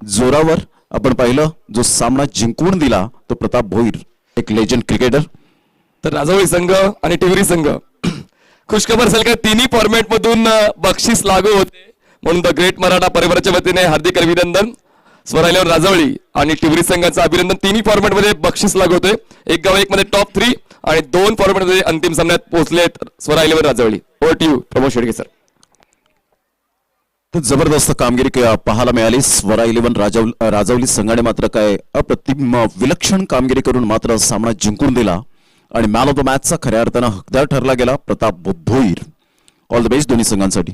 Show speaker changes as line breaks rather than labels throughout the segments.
जोरावर आपण पाहिलं जो सामना जिंकून दिला तो प्रताप भोईर, एक लेजंड क्रिकेटर.
तर राजावळी संघ आणि टिवरी संघ खुशखबर असेल का तिन्ही फॉर्मॅट मधून बक्षीस लागू होते, म्हणून द ग्रेट मराठा परिवाराच्या वतीने हार्दिक अभिनंदन. स्वरायलेवर राजावळी आणि टिवरी संघाचं अभिनंदन. तिन्ही फॉर्मॅट मध्ये बक्षीस लागू होते. एक गाव एक मध्ये टॉप 3 आणि 2 फॉर्मॅट मध्ये अंतिम सामन्यात पोहोचलेत स्वरायलेवर राजावळी. Over to you Pramod Shedge sir.
तर जबरदस्त कामगिरी पाहायला मिळाली. स्वरा 11 राजावली संघाने मात्र काय अप्रतिम विलक्षण कामगिरी करून मात्र सामना जिंकून दिला आणि मॅन ऑफ द मॅचचा खऱ्या अर्थानं हकदार ठरला गेला Pratap Bhoir. All the best दोन्ही संघांसाठी.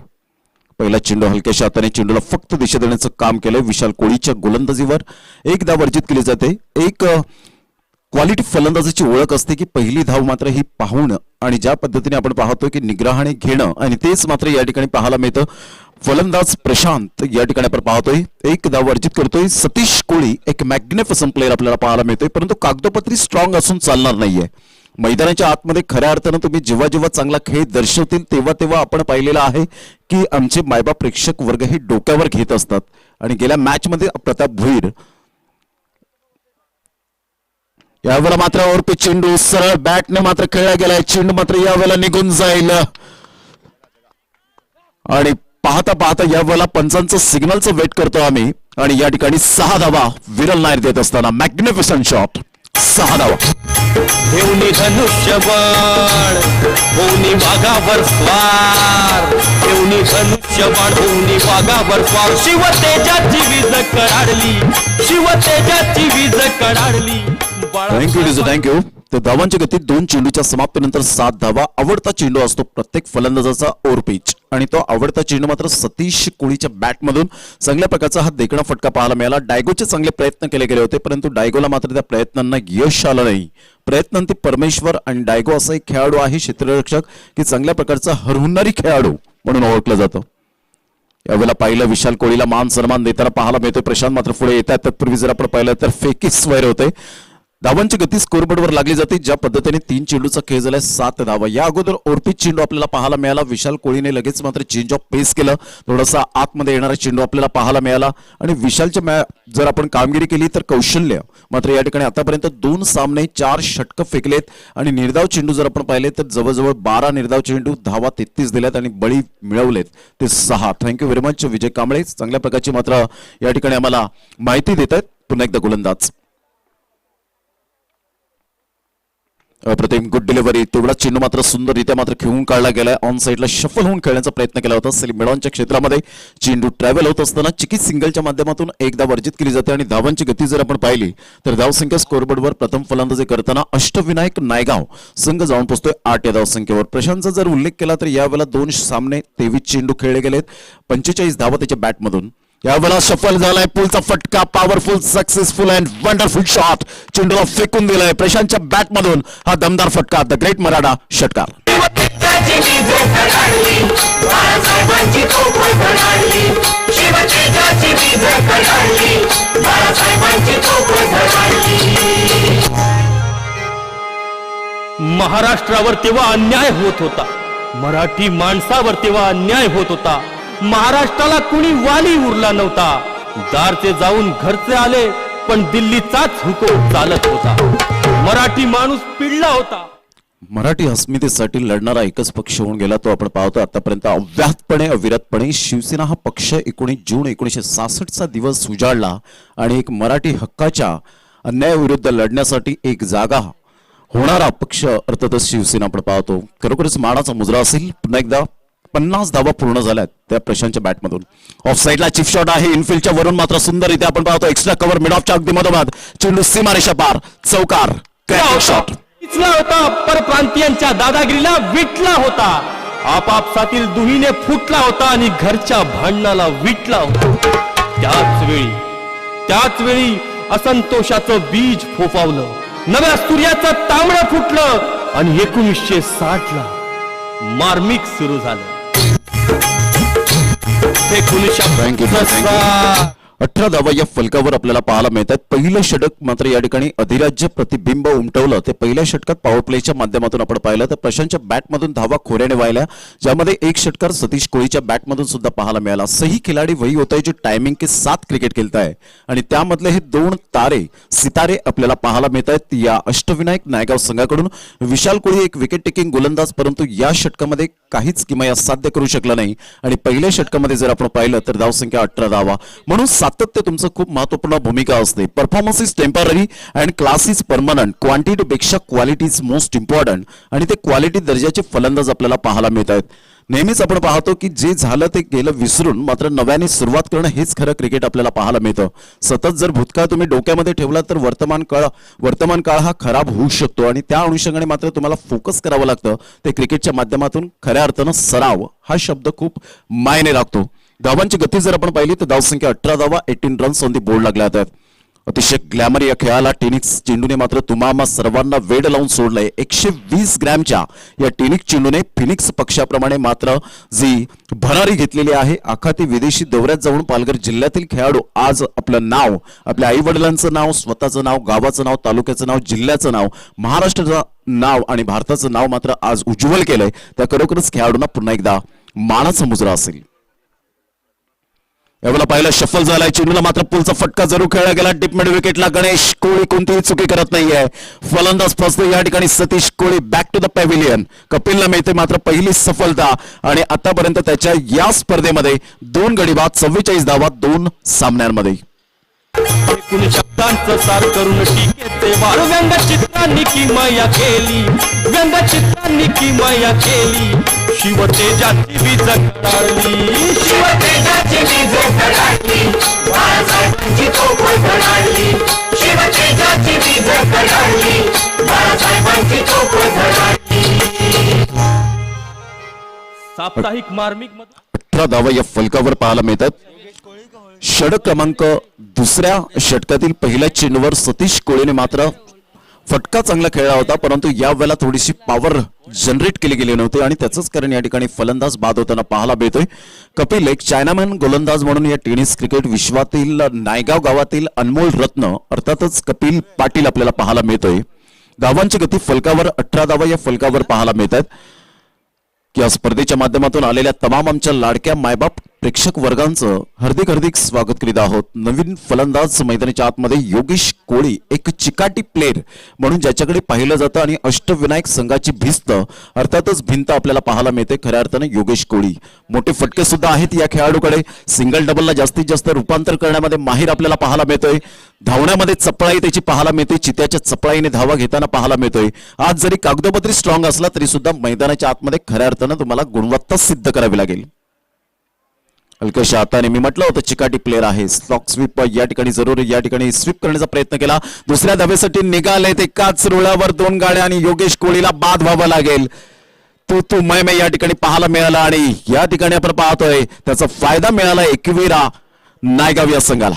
पहिला चेंडू हलक्याच्या हाताने चेंडूला फक्त दिशा देण्याचं काम केलंय. विशाल कोळीच्या गोलंदाजीवर एक धाव वर्जित केली जाते. एक क्वालिटी फलंदाजाची ओळख असते की पहिली धाव मात्र ही पाहून आणि ज्या पद्धतीने आपण पाहतोय की निग्रहाने घेणं आणि तेच मात्र या ठिकाणी पाहायला मिळतं. फलंदाज प्रशांत या ठिकाणी आपण पाहतोय एक धाव वर्जित करतोय. सतीश कोळी एक मॅग्निफिसंट प्लेअर आपल्याला पाहायला मिळतोय, परंतु कागदोपत्री स्ट्रॉंग असून चालणार नाहीये. मैदानाच्या आतमध्ये खऱ्या अर्थानं तुम्ही जेव्हा जेव्हा चांगला खेळ दर्शवतील तेव्हा तेव्हा आपण पाहिलेलं आहे की आमचे मायबाप प्रेक्षक वर्ग हे डोक्यावर घेत असतात. आणि गेल्या मॅच मध्ये प्रताप भोईर यावेळेला मात्र ओरपी चेंडू सरळ बॅटने मात्र खेळला गेलाय. चेंडू मात्र यावेळेला निघून जाईल आणि पाहता पाहता यावेळेला पंचांचं सिग्नलचं वेट करतो आम्ही आणि या ठिकाणी 6 धावा विरल नायर देत असताना मॅग्निफिसंट शॉट. 6 धावा.
घेऊनी धनुष्यबाण होऊनी वाघावर स्वार, घेऊनी धनुष्यबाण होऊनी वाघावर स्वार. शिव तेजाची वीज कडाडली, शिव तेजाची वीज कडाडली.
थँक्यू. तर धावांची गती 2 चेंडूच्या समाप्तीनंतर 7 धावा. आवडता चेंडू असतो प्रत्येक फलंदाजाचा ओव्हर पिच आणि तो आवडता चेंडू मात्र सतीश कोळीच्या बॅटमधून चांगल्या प्रकारचा हा देखणा फटका पाहायला मिळाला. डायगोचे चांगले प्रयत्न केले गेले होते, परंतु डायगोला मात्र त्या प्रयत्नांना यश आलं नाही. प्रयत्नांती परमेश्वर आणि डायगो असा एक खेळाडू आहे क्षेत्ररक्षक की चांगल्या प्रकारचा हरहुन्नारी खेळाडू म्हणून ओळखलं जातं. यावेळेला पाहिलं विशाल कोळीला मान सन्मान देताना पाहायला मिळतोय. प्रशांत मात्र पुढे येतात. तत्पूर्वी जर आपण पाहिलं तर फेकी स्क्वेअर होते. धावांची गती स्कोरबोर्डवर लागली जाते. ज्या पद्धतीने 3 चेंडूचा खेळ झालाय 7 धावा. या अगोदर ओरपीच चेंडू आपल्याला पाहायला मिळाला. विशाल कोळीने लगेच मात्र चेंज ऑफ पेस केलं. थोडासा आतमध्ये येणारा चेंडू आपल्याला पाहायला मिळाला आणि विशालच्या जर आपण कामगिरी केली तर कौशल्य मात्र या ठिकाणी आतापर्यंत 2 सामने 4 षटकं फेकलेत आणि निर्धाव चेंडू जर आपण पाहिले तर जवळजवळ 12 निर्धाव चेंडू, धावा 33 दिल्यात आणि बळी मिळवलेत ते 6. थँक्यू व्हेरी मच विजय कांबळे. चांगल्या प्रकारची मात्र या ठिकाणी आम्हाला माहिती देत आहेत. पुन्हा एकदा गोलंदाज अप्रतिम गुड डिलिव्हरी. तेवढा चेंडू मात्र सुंदररित्या मात्र खेळून काढला गेलाय. ऑन साईडला शफल होऊन खेळण्याचा प्रयत्न केला होता. सलीम मेडॉनच्या क्षेत्रामध्ये चेंडू ट्रॅव्हल होत असताना चिकीत सिंगलच्या माध्यमातून एकदा वर्जित केली जाते आणि धावांची गती जर आपण पाहिली तर धावसंख्या स्कोरबोर्डवर प्रथम फलंदाजी करताना अष्टविनायक नायगाव संघ जाऊन पोहोचतोय 8 या धावसंख्येवर. प्रशांतचा जर उल्लेख केला तर यावेळेला 2 सामने 23 चेंडू खेळले गेलेत. 45 धावा त्याच्या बॅटमधून. यावेळेला सफल झालाय. पुलचा फटका powerful successful and wonderful shot चेंडूला फेकून दिलाय प्रशांतच्या बॅटमधून. हा दमदार फटका द ग्रेट मराठा षटकार.
महाराष्ट्रावर तेव्हा अन्याय होत होता, मराठी माणसावर तेव्हा अन्याय होत होता. महाराष्ट्राला कुणी वाली उरला नव्हता. दारचे जाऊन घरचे आले पण दिल्लीचाच हुकूम चालत होता. मराठी माणूस पिडला होता.
मराठी अस्मितेसाठी लढणारा एकच पक्ष होऊन गेला तो आपण पाहतो आतापर्यंत अव्याहतपणे अविरतपणे. शिवसेना हा पक्ष 19 जून 1966चा दिवस उजाडला आणि एक मराठी हक्काच्या अन्यायाविरुद्ध लढण्यासाठी एक जागा होणारा पक्ष अर्थातच शिवसेना आपण पाहतो. खरोखरच मानाचा मुजरा असेल. पुन्हा एकदा 50 धावा पूर्ण झाल्यात त्या प्रशांतच्या बॅटमधून. ऑफ साईडला चिप शॉट आहे. इनफिल्डच्या वरून मात्र सुंदररित्या आपण पाहतो. एक्स्ट्रा कव्हर मिड ऑफच्या अगदी मधोमध चेंडू सीमारेषा पार चौकार शॉट.
इचला होता परप्रांतीयांच्या दादागिरीला विटला होता. आपापसातील दुहीने फुटला होता आणि घरच्या भांडणाला विटला होता. त्याच वेळी असंतोषाचं बीज फोफावलं. नव्या सूर्याचं तांबडं फुटलं आणि 1960ला मार्मिक सुरू झालं.
18 धावा या फलकावर आपल्याला पाहायला मिळतात. पहिलं षटक मात्र या ठिकाणी अधिराज्य प्रतिबिंब उमटवलं. ते पहिल्या षटकात पॉवर प्लेच्या माध्यमातून आपण पाहिलं तर प्रशांतच्या बॅटमधून धावा खोऱ्याने वाहिल्या, ज्यामध्ये एक षटकार सतीश कोळीच्या बॅटमधून सुद्धा पाहायला मिळाला. सही खिलाडी वही होता है जो टाइमिंग के साथ क्रिकेट खेलता है आणि त्यामधले हे दोन सितारे आपल्याला पाहायला मिळत आहेत या अष्टविनायक नायगाव संघाकडून. विशाल कोळी एक विकेट टेकिंग गोलंदाज, परंतु या षटकामध्ये काहीच किमया साध्य करू शकला नाही आणि पहिल्या षटकामध्ये जर आपण पाहिलं तर धावसंख्या 18 धावा. म्हणून सातत्य तुमचं खूप महत्वपूर्ण भूमिका असते. Performance is temporary and class is permanent. Quantity पेक्षा क्वालिटी इज मोस्ट इम्पॉर्टंट आणि ते क्वालिटी दर्जाचे फलंदाज आपल्याला पाहायला मिळत आहेत. नेहमीच आपण पाहतो की जे झालं ते गेलं विसरून मात्र नव्याने सुरुवात करणं हेच खरं क्रिकेट आपल्याला पाहायला मिळतं. सतत जर भूतकाळ तुम्ही डोक्यामध्ये ठेवला तर वर्तमान काळ हा खराब होऊ शकतो आणि त्या अनुषंगाने मात्र तुम्हाला फोकस करावं लागतं. ते क्रिकेटच्या माध्यमातून खऱ्या अर्थानं सराव हा शब्द खूप मायने लागतो. धावांची गती जर आपण पाहिली तर धावसंख्या 18 धावा, 18 रन्स ऑन दी बोर्ड लागल्या आहेत. अतिशय ग्लॅमर या खेळाला टेनिस चेंडूने मात्र तुम्हाला सर्वांना वेड लावून सोडलंय. 120 ग्रॅमच्या या टेनिस चेंडूने फिनिक्स पक्षाप्रमाणे मात्र जी भरारी घेतलेली आहे. आखाती विदेशी दौऱ्यात जाऊन पालघर जिल्ह्यातील खेळाडू आज आपलं नाव, आपल्या आई वडिलांचं नाव, स्वतःचं नाव, गावाचं नाव, तालुक्याचं नाव, जिल्ह्याचं नाव, महाराष्ट्राचं नाव आणि भारताचं नाव मात्र आज उज्ज्वल केलंय. त्या खरोखरच खेळाडूंना पुन्हा एकदा मानाचा मुजरा असेल. यावेळेला पहिला शफल झालाय. चेंडूला मात्र पुलचा फटका जरूर खेळला गेला. डिपमेड विकेटला गणेश कोळी कोणतीही चुकी करत नाहीये. फलंदाज फसतो या ठिकाणी Satish Koli. Back to the pavilion. कपिलला मिळते मात्र पहिली सफलता आणि आतापर्यंत त्याच्या या स्पर्धेमध्ये 2 गडी बाद, 44 धावा 2 सामन्यांमध्ये.
कुणी शब्दांचं सार करून टीकेचे वार व्यंगचित्रांनी किमया केली, व्यंगचित्रांनी किमया केली. शिवतेजाची वीज कडाडली,
शिवतेजाची वीज कडाडली, बाळासाहेबांची तोफ झळाळली. शिवतेजाची वीज कडाडली, बाळासाहेबांची तोफ झळाळली.
साप्ताहिक मार्मिक मध्ये
18 धावा या फलकावर पाहायला मिळतात. षटक क्रमांक दुसऱ्या षटकातील पहिल्या चेंडूवर सतीश कोळीने मात्र फटका चांगला खेळला होता, परंतु या वेळेला थोडीशी पॉवर जनरेट केली गेली नव्हती आणि त्याचंच कारण या ठिकाणी फलंदाज बाद होताना पाहायला मिळतोय. कपिल एक चायनामॅन गोलंदाज म्हणून या टेनिस क्रिकेट विश्वातील नायगाव गावातील अनमोल रत्न अर्थातच कपिल पाटील आपल्याला पाहायला मिळतोय. धावांची गती फलकावर 18 धावा या फलकावर पाहायला मिळतात. या स्पर्धेच्या माध्यमातून आलेल्या तमाम आमच्या लाडक्या मायबाप प्रेक्षक वर्गांचं हार्दिक हार्दिक स्वागत करीत आहोत. नवीन फलंदाज मैदानाच्या आतमध्ये योगेश कोळी एक चिकाटी प्लेयर म्हणून ज्याच्याकडे पाहिलं जातं आणि अष्टविनायक संघाची भिस्त अर्थातच भिंत आपल्याला पाहायला मिळते. खऱ्या अर्थाने योगेश कोळी मोठे फटके सुद्धा आहेत या खेळाडूकडे. सिंगल डबलला जास्तीत जास्त रूपांतर करण्यामध्ये माहीर आपल्याला पाहायला मिळतोय. धावण्यामध्ये चपळाई त्याची पाहायला मिळते. चित्याच्या चपळाईने धावा घेताना पाहायला मिळतोय. आज जरी कागदोपत्री स्ट्रॉंग असला तरी सुद्धा मैदानाच्या आतमध्ये खऱ्या अर्थानं तुम्हाला गुणवत्ता सिद्ध करावी लागेल. हलक्याशा हाताने मी म्हटलं होतं चिकाटी प्लेअर आहे. स्लॉक स्वीप या ठिकाणी जरूर या ठिकाणी स्वीप करण्याचा प्रयत्न केला. दुसऱ्या धावेसाठी निघाले ते एकाच रुळावर 2 गाड्या आणि योगेश कोळीला बाद व्हावं लागेल. तू मै या ठिकाणी पाहायला मिळाला आणि या ठिकाणी आपण पाहतोय त्याचा फायदा मिळाला एकविरा नायगाव या संघाला.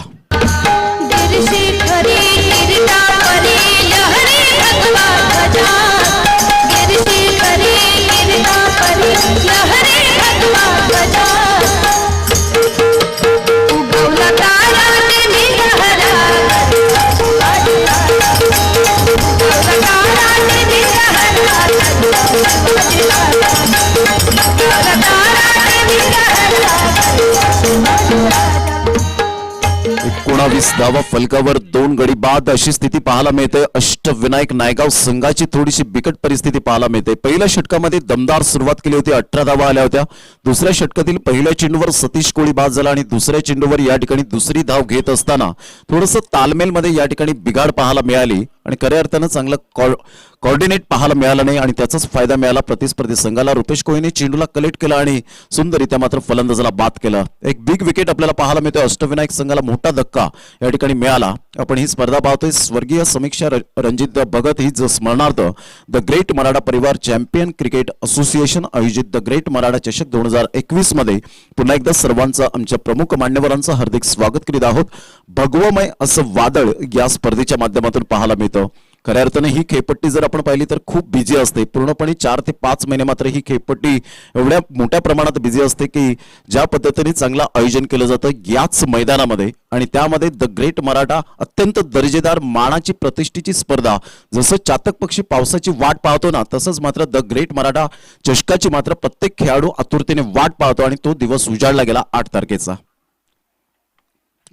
धावा फलकावर 2 गडी बाद अशी स्थिती पाहायला मिळते. अष्टविनायक नायगाव संघाची थोडीशी बिकट परिस्थिती पाहायला मिळते. पहिल्या षटकामध्ये दमदार सुरुवात केली होती. 18 धावा आल्या होत्या. दुसऱ्या षटकातील पहिल्या चेंडूवर सतीश कोळी बाद झाला आणि दुसऱ्या चेंडूवर या ठिकाणी दुसरी धाव घेत असताना थोडंसं तालमेलमध्ये या ठिकाणी बिघाड पाहायला मिळाली आणि खऱ्या अर्थानं चांगलं कोऑर्डिनेट पाहायला मिळालं नाही आणि त्याचाच फायदा मिळाला प्रतिस्पर्धी संघाला. रुपेश कोहलीने चेंडूला कलेक्ट केला आणि सुंदररित्या मात्र फलंदाजाला बाद केलं. एक बिग विकेट आपल्याला पाहायला मिळतोय. अष्टविनायक संघाला मोठा धक्का या ठिकाणी मिळाला. आपण ही स्पर्धा पाहतोय. स्वर्गीय समीक्षा रणजित भगत ही स्मरणार्थ द ग्रेट मराठा परिवार चॅम्पियन क्रिकेट असोसिएशन आयोजित द ग्रेट मराठा चषक 2021 मध्ये पुन्हा एकदा सर्वांचं आमच्या प्रमुख मान्यवरांचं हार्दिक स्वागत करीत आहोत. भगवमय असं वादळ या स्पर्धेच्या माध्यमातून पाहायला मिळतं. खऱ्या अर्थाने ही खेळपट्टी जर आपण पाहिली तर खूप बिझी असते. पूर्णपणे 4 ते 5 महिने मात्र ही खेळपट्टी एवढ्या मोठ्या प्रमाणात बिझी असते की ज्या पद्धतीने चांगलं आयोजन केलं जातं याच मैदानामध्ये, आणि त्यामध्ये द ग्रेट मराठा अत्यंत दर्जेदार मानाची प्रतिष्ठेची स्पर्धा. जसं चातक पक्षी पावसाची वाट पाहतो ना, तसंच मात्र द ग्रेट मराठा चषकाची मात्र प्रत्येक खेळाडू आतुरतेने वाट पाहतो आणि तो दिवस उजाडला गेला 8 तारखेचा.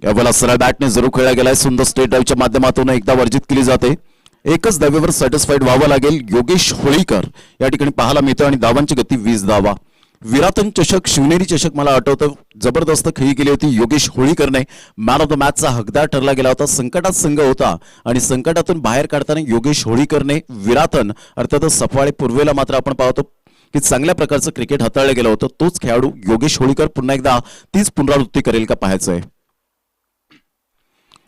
यावेळेला सरळ बॅटने जरूर खेळला गेलाय. सुंदर स्टेट ड्राईव्हच्या माध्यमातून एकदा वर्जित केली जाते. एकच धावेवर सॅटिस्फाईड व्हावं लागेल. योगेश होळीकर या ठिकाणी पाहायला मिळतो आणि धावांची गती 20 धावा. विराटन चषक, शिवनेरी चषक मला आठवतं, जबरदस्त खेळी केली होती. योगेश होळीकरने मॅन ऑफ द मॅचचा हकदार ठरला गेला होता. संकटात संघ होता आणि संकटातून बाहेर काढताना योगेश होळीकरने विराटन अर्थातच सफाळे पूर्वेला मात्र आपण पाहतो की चांगल्या प्रकारचं क्रिकेट हाताळलं गेलं होतं. तोच खेळाडू योगेश होळीकर पुन्हा एकदा तीच पुनरावृत्ती करेल का पाहायचंय.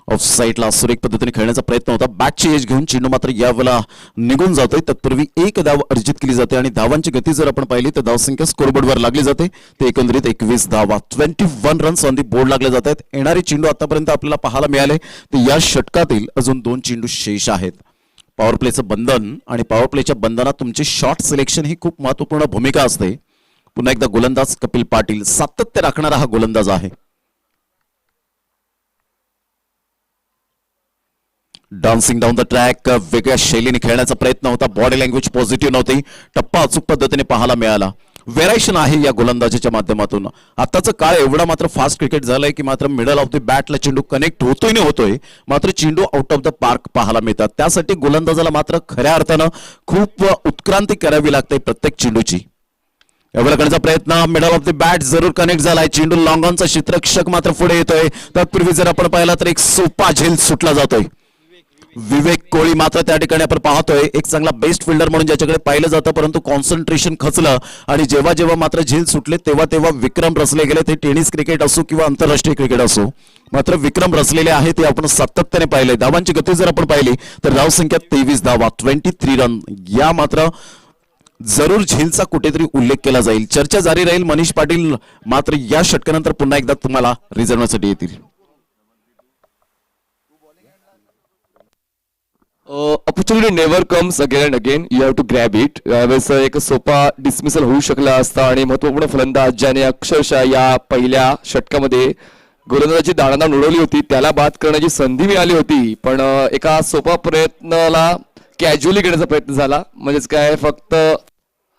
ऑफ साईडला सुरेख पद्धतीने खेळण्याचा प्रयत्न होता. बॅटची एज घेऊन चेंडू मात्र यावेळेला निघून जातोय. तत्पूर्वी एक धाव अर्जित केली जाते आणि धावांची गती जर आपण पाहिली तर धावसंख्या स्कोरबोर्डवर लागली जाते. ते एकंदरीत 21 धावा, 21 रन्स ऑन दी बोर्ड लागले जात आहेत. येणारे चेंडू आतापर्यंत आपल्याला पाहायला मिळाले तर या षटकातील अजून 2 चेंडू शेष आहेत. पॉवर प्लेचं बंधन आणि पॉवर प्लेच्या बंधनात तुमचे शॉट सिलेक्शन ही खूप महत्वपूर्ण भूमिका असते. पुन्हा एकदा गोलंदाज कपिल पाटील सातत्य राखणारा हा गोलंदाज आहे. डान्सिंग डाऊन द ट्रॅक वेगळ्या शैलीने खेळण्याचा प्रयत्न होता. बॉडी लँग्वेज पॉझिटिव्ह नव्हती. टप्पा अचूक पद्धतीने पाहायला मिळाला. व्हेरायशन आहे या गोलंदाजीच्या माध्यमातून. आताचा काळ एवढा मात्र फास्ट क्रिकेट झालाय की मात्र मिडल ऑफ द बॅटला चेंडू कनेक्ट होतोय मात्र चेंडू आउट ऑफ द पार्क पाहायला मिळतात. त्यासाठी गोलंदाजाला मात्र खऱ्या अर्थानं खूप उत्क्रांती करावी लागते प्रत्येक चेंडूची. यावेळेला करण्याचा प्रयत्न, मिडल ऑफ द बॅट जरूर कनेक्ट झालाय. चेंडू लॉंग ऑनचा क्षेत्ररक्षक मात्र पुढे येतोय. तत्पूर्वी जर आपण पाहिला तर एक सोपा झेल सुटला जातोय. विवेक कोळी मात्र त्या ठिकाणी आपण पाहतोय एक चांगला बेस्ट फिल्डर म्हणून ज्याच्याकडे पाहिलं जातं, परंतु कॉन्सन्ट्रेशन खचलं आणि जेव्हा जेव्हा मात्र झेल सुटले तेव्हा विक्रम रचले गेले. ते टेनिस क्रिकेट असो किंवा आंतरराष्ट्रीय क्रिकेट असो, मात्र विक्रम रचलेले आहे ते आपण सातत्याने पाहिले. धावांची गती जर आपण पाहिली तर धाव संख्या 23 धावा, 23 रन. या मात्र जरूर झेलचा कुठेतरी उल्लेख केला जाईल. चर्चा जारी राहील. मनीष पाटील मात्र या षटकानंतर पुन्हा एकदा तुम्हाला रिझर्वसाठी येतील.
Opportunity never comes again and again, you have to grab it. यावेळेस एक सोपा डिसमिसल होऊ शकला असता आणि महत्वपूर्ण फलंदाज ज्याने अक्षरशः या पहिल्या षटकामध्ये गोलंदाजाची दाणादाण उडवली होती त्याला बाद करण्याची संधी मिळाली होती, पण एका सोपा प्रयत्नाला कॅज्युअली घेण्याचा प्रयत्न झाला. म्हणजेच काय, फक्त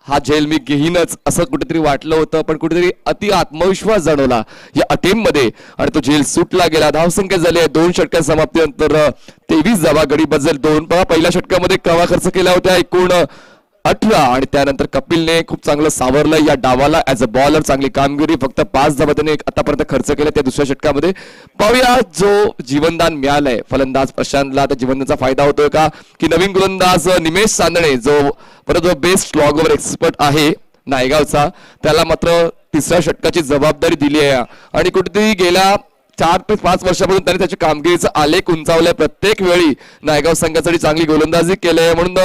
हा झेल मी घेईनच असं कुठेतरी वाटलं होतं, पण कुठेतरी अति आत्मविश्वास जाणवला या अटेम्प्ट मध्ये आणि तो झेल सुटला गेला. धावसंख्या झाली आहे 2 षटकां समाप्तीनंतर 23 धावा. गडी बदल 2. पहिल्या षटकामध्ये कवा खर्च केला होता एकूण 18 आणि त्यानंतर कपिलने खूप चांगलं सावरलं या डावाला. ऍज अ बॉलर चांगली कामगिरी. फक्त 5 धावा त्याने आतापर्यंत खर्च केले त्या दुसऱ्या षटकामध्ये. पाहूया जो जीवनदान मिळालंय फलंदाज प्रशांतला, त्या जीवनदानाचा फायदा होतोय का, की नवीन गोलंदाज निमेश चांदणे जो परत बेस्ट लॉग ओव्हर एक्सपर्ट आहे नायगावचा, त्याला मात्र तिसऱ्या षटकाची जबाबदारी दिली आहे आणि कुठेतरी गेल्या 4 ते 5 वर्षापासून त्यांनी त्याच्या कामगिरीचा आलेख उंचावलाय. प्रत्येक वेळी नायगाव संघासाठी चांगली गोलंदाजी केली म्हणून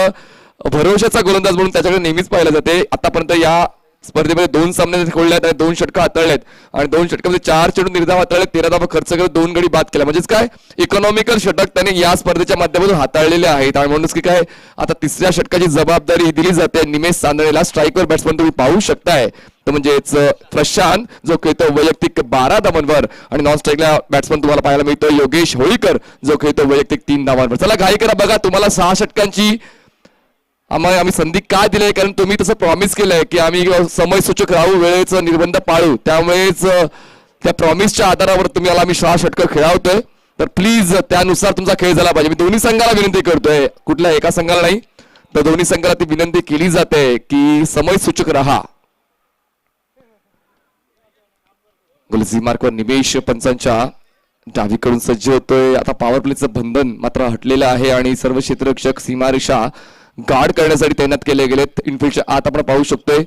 भरोशाचा गोलंदाज म्हणून त्याच्याकडे नेहमीच पाहिलं जाते. आतापर्यंत या स्पर्धेमध्ये 2 सामने खेळले, 2 षटकं हाताळलेत आणि 2 षटकामध्ये 4 चेंडू निर्धाव हाताळले, 13 धावा खर्च करत 2 गडी बाद केला. म्हणजेच काय, इकॉनॉमिकल षटक त्याने या स्पर्धेच्या माध्यमातून हाताळलेले आहेत आणि म्हणूनच की काय, आता तिसऱ्या षटकाची जबाबदारी दिली जाते निमेश चांदणेला. स्ट्राईकवर बॅट्समन तुम्ही पाहू शकताय तो म्हणजेच प्रशांत जो खेळतो वैयक्तिक 12 धावांवर आणि नॉन स्ट्राईकला बॅट्समन तुम्हाला पाहायला मिळतो योगेश होळीकर जो खेळतो वैयक्तिक 3 धावांवर. चला घाई करा, बघा तुम्हाला 6 षटकांची आम्ही संधी काय दिली, कारण तुम्ही तसं प्रॉमिस केलंय की आम्ही समय सूचक राहू, वेळेचं निर्बंध पाळू. त्यामुळेच त्या प्रॉमिसच्या आधारावर तुम्ही आम्ही 6 षटकं खेळवतोय, तर प्लीज त्यानुसार तुमचा खेळ झाला पाहिजे. मी दोन्ही संघाला विनंती करतोय, कुठल्या एका संघाला नाही तर दोन्ही संघाला ती विनंती केली जाते की समय सूचक राहा. गोलजी मार्कवर निमेश पंचांच्या डावीकडून सज्ज होतोय. आता पॉवर प्लेचं बंधन मात्र हटलेलं आहे आणि सर्व क्षेत्ररक्षक सीमारेषा गार्ड करण्यासाठी तैनात केले गेलेत. इनफिल्डच्या आत आपण पाहू शकतोय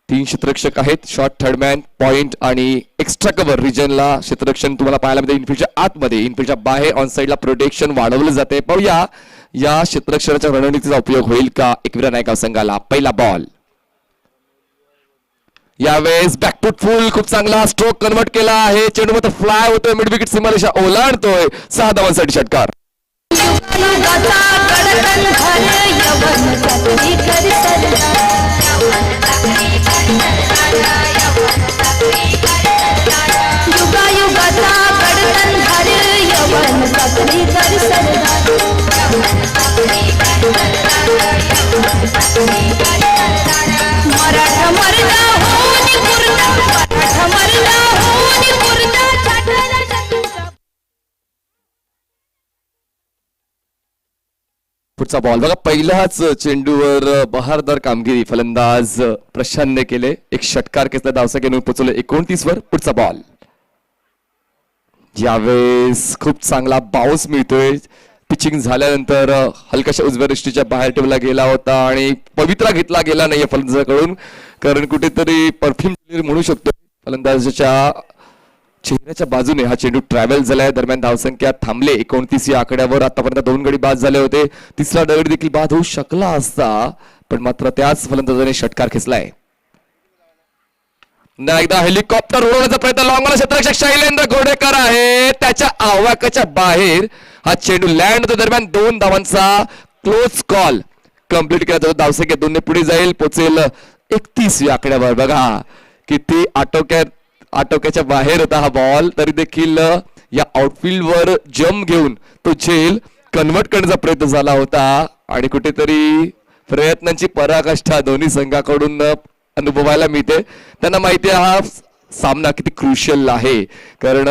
3 क्षेत्ररक्षक आहेत. शॉर्ट थर्डमॅन, पॉइंट आणि एक्स्ट्रा कव्हर रिजनला क्षेत्ररक्षण तुम्हाला पाहायला मिळते. इनफिल्डच्या आतमध्ये, इनफिल्डच्या बाहेर ऑन साइडला प्रोटेक्शन वाढवलं जाते. पाहूया या क्षेत्ररक्षणाच्या रणनीतीचा उपयोग होईल का एकविरा नायगाव संघाला. पहिला बॉल यावेळेस बॅकफूट फुल, खूप चांगला स्ट्रोक कन्वर्ट केला आहे. चेंडू मात्र फ्लाय होतोय, मिड विकेट सीमारेषा ओलांडतोय. 6 धावांसाठी षटकार.
युगाचा गडगंधर यवन सक्ती कर युगाचा गडगंधर यवन सक्ती कर मराठा मर्दा होऊन पुरता मराठा मर्दा होऊन पुरता छाटला शत्रूचा
पुढचा बॉल बघा, पहिल्याच चेंडूवर बहारदार कामगिरी फलंदाज प्रशांतने केले. एक षटकार खेचला, धावसंख्येने पोहोचले 29 वर. पुढचा बॉल यावेळेस खूप चांगला बाउन्स मिळतोय. पिचिंग झाल्यानंतर हलकाशा उजव्या दृष्टीच्या बाहेर ठेवला गेला होता आणि पवित्रा घेतला गेला नाहीये फलंदाजाकडून, कारण कुठेतरी परफ्यूम म्हणू शकतो. फलंदाजाच्या चेहऱ्याच्या बाजूने हा चेंडू ट्रॅव्हल झालाय. दरम्यान धावसंख्या थांबले 29 या आकड्यावर. आतापर्यंत 2 गडी बाद झाले होते. तिसरा गडी देखील बाद होऊ शकला असता, पण मात्र त्याच फलंदाजाने षटकार खेचलाय. पुन्हा एकदा हेलिकॉप्टर उडवण्याचा प्रयत्न, लॉंगला क्षेत्ररक्षक शैलेंद्र घोडेकर आहे, त्याच्या आवाक्याच्या बाहेर हा चेंडू लँड होतो. दरम्यान 2 धावांचा क्लोज कॉल कंप्लीट केला जातो. धावसंख्या 2 ने पुढे जाईल, पोचेल 31 या आकड्यावर. बघा किती आटोक्याच्या बाहेर होता हा बॉल, तरी देखील या आउटफील्ड वर जम्प घेऊन तो झेल कन्वर्ट करण्याचा प्रयत्न झाला होता आणि कुठेतरी प्रयत्नांची पराकाष्ठा दोन्ही संघाकडून अनुभवायला मिळते. त्यांना माहिती आहे हा सामना किती क्रुशियल आहे, कारण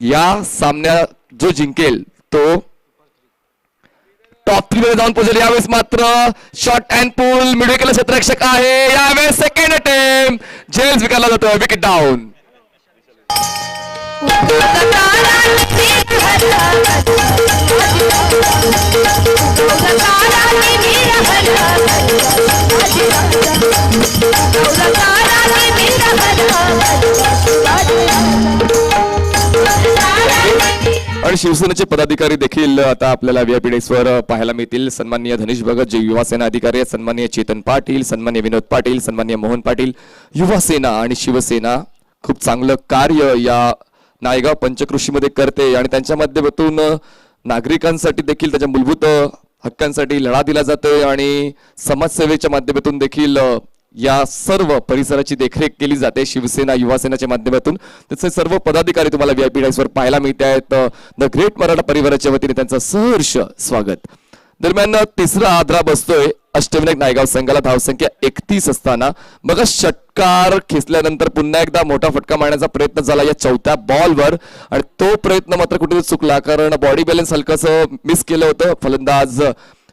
या सामन्यात जो जिंकेल तो टॉप 3 मध्ये जाऊन पोहोचेल. यावेळेस मात्र शॉर्ट अँड पूल मिडवे केला क्षेत्ररक्षक आहे. यावेळेस सेकंड अटेम्प्ट झेल स्वीकारला जातो. Wicket down. आणि शिवसेनेचे पदाधिकारी देखील आता आपल्याला व्हीआयपी डेस्कवर पाहायला मिळतील. सन्माननीय धनेश भगत जे युवा सेना अधिकारी आहेत, सन्माननीय चेतन पाटील, सन्माननीय विनोद पाटील, सन्माननीय मोहन पाटील. युवा सेना आणि शिवसेना खूप चांगलं कार्य या नायगाव पंचकृषीमध्ये करते आणि त्यांच्या माध्यमातून नागरिकांसाठी देखील त्यांच्या मूलभूत हक्कांसाठी लढा दिला जातोय आणि समाजसेवेच्या माध्यमातून देखील या सर्व परिसराची देखरेख केली जाते शिवसेना युवा सेनाच्या माध्यमातून. त्याचे सर्व पदाधिकारी तुम्हाला व्हीआयपी डेस्कवर पाहायला मिळत आहेत. द ग्रेट मराठा परिवाराच्या वतीने त्यांचं सहर्ष स्वागत. दरम्यान तिसरा आदरा बसतोय अष्टविनायक नायगाव संघाला. धावसंख्या 31 असताना बघा षटकार खेचल्यानंतर पुन्हा एकदा मोठा फटका मारण्याचा प्रयत्न झाला या 4थ्या बॉलवर आणि तो प्रयत्न मात्र कुठेतरी चुकला, कारण बॉडी बॅलन्स हलकंसं मिस केलं होतं फलंदाज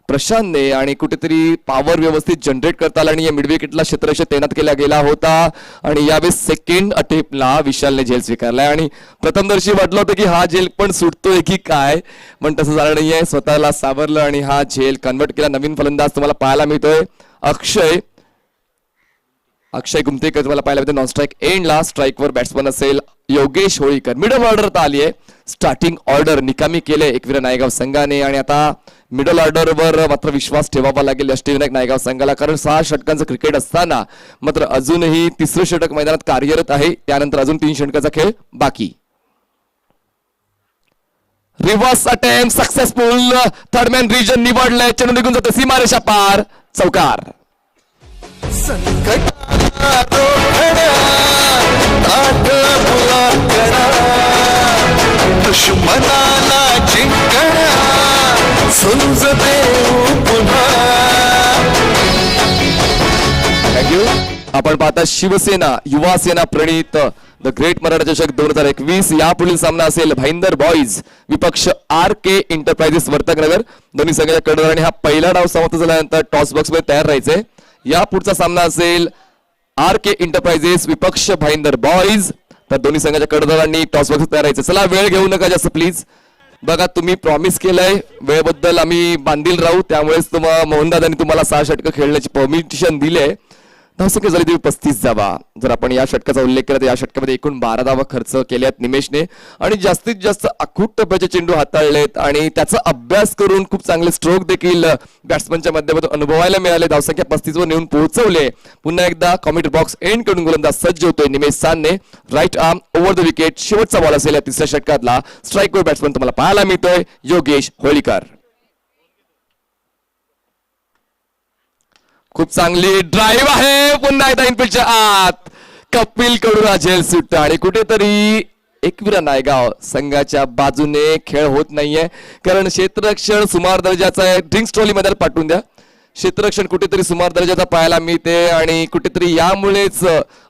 प्रशांतने आणि कुठेतरी पॉवर व्यवस्थित जनरेट करता आला आणि या मिड विकेटला क्षेत्ररक्षक तैनात केला गेला होता आणि यावेळेस सेकंड अटेम्प्टला विशालने झेल स्वीकारलाय आणि प्रथमदर्शी वाटलं होतं की हा झेल पण सुटतोय की काय, पण तसं झालं नाहीये. स्वतःला सावरलं आणि हा झेल कन्वर्ट केला. नवीन फलंदाज तुम्हाला पाहायला मिळतोय अक्षय गुमतेकर तुम्हाला पाहायला मिळते. नॉन स्ट्राईक एंडला स्ट्राईकवर बॅट्समन असेल योगेश होळीकर. मिडल ऑर्डर तर आली आहे, स्टार्टिंग ऑर्डर निकामी केले एकविरा नायगाव संघाने आणि आता मिडल ऑर्डरवर मात्र विश्वास ठेवावा लागेल अष्टविनायक नायगाव संघाला, कारण 6 षटकांचं क्रिकेट असताना मात्र अजूनही तिसरं षटक मैदानात कार्यरत आहे. त्यानंतर अजून 3 षटकाचा खेळ बाकी. Reverse attempt successful. Third man region निवडलंय. चेंडू निघून जातो सीमारेषा पार. चौकार.
दुश्मनाला जिंकणा समज देऊ पुन्हा.
थँक्यू. आपण पाहता शिवसेना युवा सेना प्रणित द ग्रेट मराठा चषक 2021. यापुढील सामना असेल भाईंदर बॉईज विपक्ष RK एंटरप्राइजेस वर्तकनगर. दोन्ही संघाच्या कर्णधारांनी हा पहिला डाव समाप्त झाल्यानंतर टॉस बॉक्स मध्ये तयार राहायचे. या पुढचा सामना असेल RK एंटरप्राइजेस विपक्ष भाईंदर बॉईज. तर दोन्ही संघाच्या कर्णधारांनी टॉस बॉक्स तयार राहायचे. चला वेळ घेऊ नका जास्त प्लीज. बघा तुम्ही प्रॉमिस केलंय वेळेबद्दल आम्ही बांधील राहू, त्यामुळेच मोहनदादांनी तुम्हाला 6 षटकं खेळण्याची परमिशन दिले. धावसंख्या झाली ती 35 धावा. जर आपण या षटकाचा उल्लेख केला तर या षटकामध्ये एकूण 12 धावा खर्च केल्यात निमेशने आणि जास्तीत जास्त अखूट टप्प्याचे चेंडू हाताळलेत आणि त्याचा अभ्यास करून खूप चांगले स्ट्रोक देखील बॅट्समनच्या माध्यमातून अनुभवायला मिळाले. धावसंख्या 35 वर नेऊन पोहोचवले. पुन्हा एकदा कॉमेंट्री बॉक्स एंड करून गोलंदाज सज्ज होतोय निमेश सानने. Right arm over the wicket. शेवटचा बॉल असेल या तिसऱ्या षटकातला. स्ट्राईकवर बॅट्समन तुम्हाला पाहायला मिळतोय योगेश होळीकर. खूप चांगली ड्राईव्ह आहे. पुन्हा एकदा इनफिल्डच्या आत कपिल कडून झेल सुटतं आणि कुठेतरी एकविरा नायगाव संघाच्या बाजूने खेळ होत नाहीये कारण क्षेत्ररक्षण सुमार दर्जाचा आहे. ड्रिंक्स ट्रॉली मैदान पाठवून द्या. क्षेत्ररक्षण कुठेतरी सुमार दर्जाचा पाहायला मिळते आणि कुठेतरी यामुळेच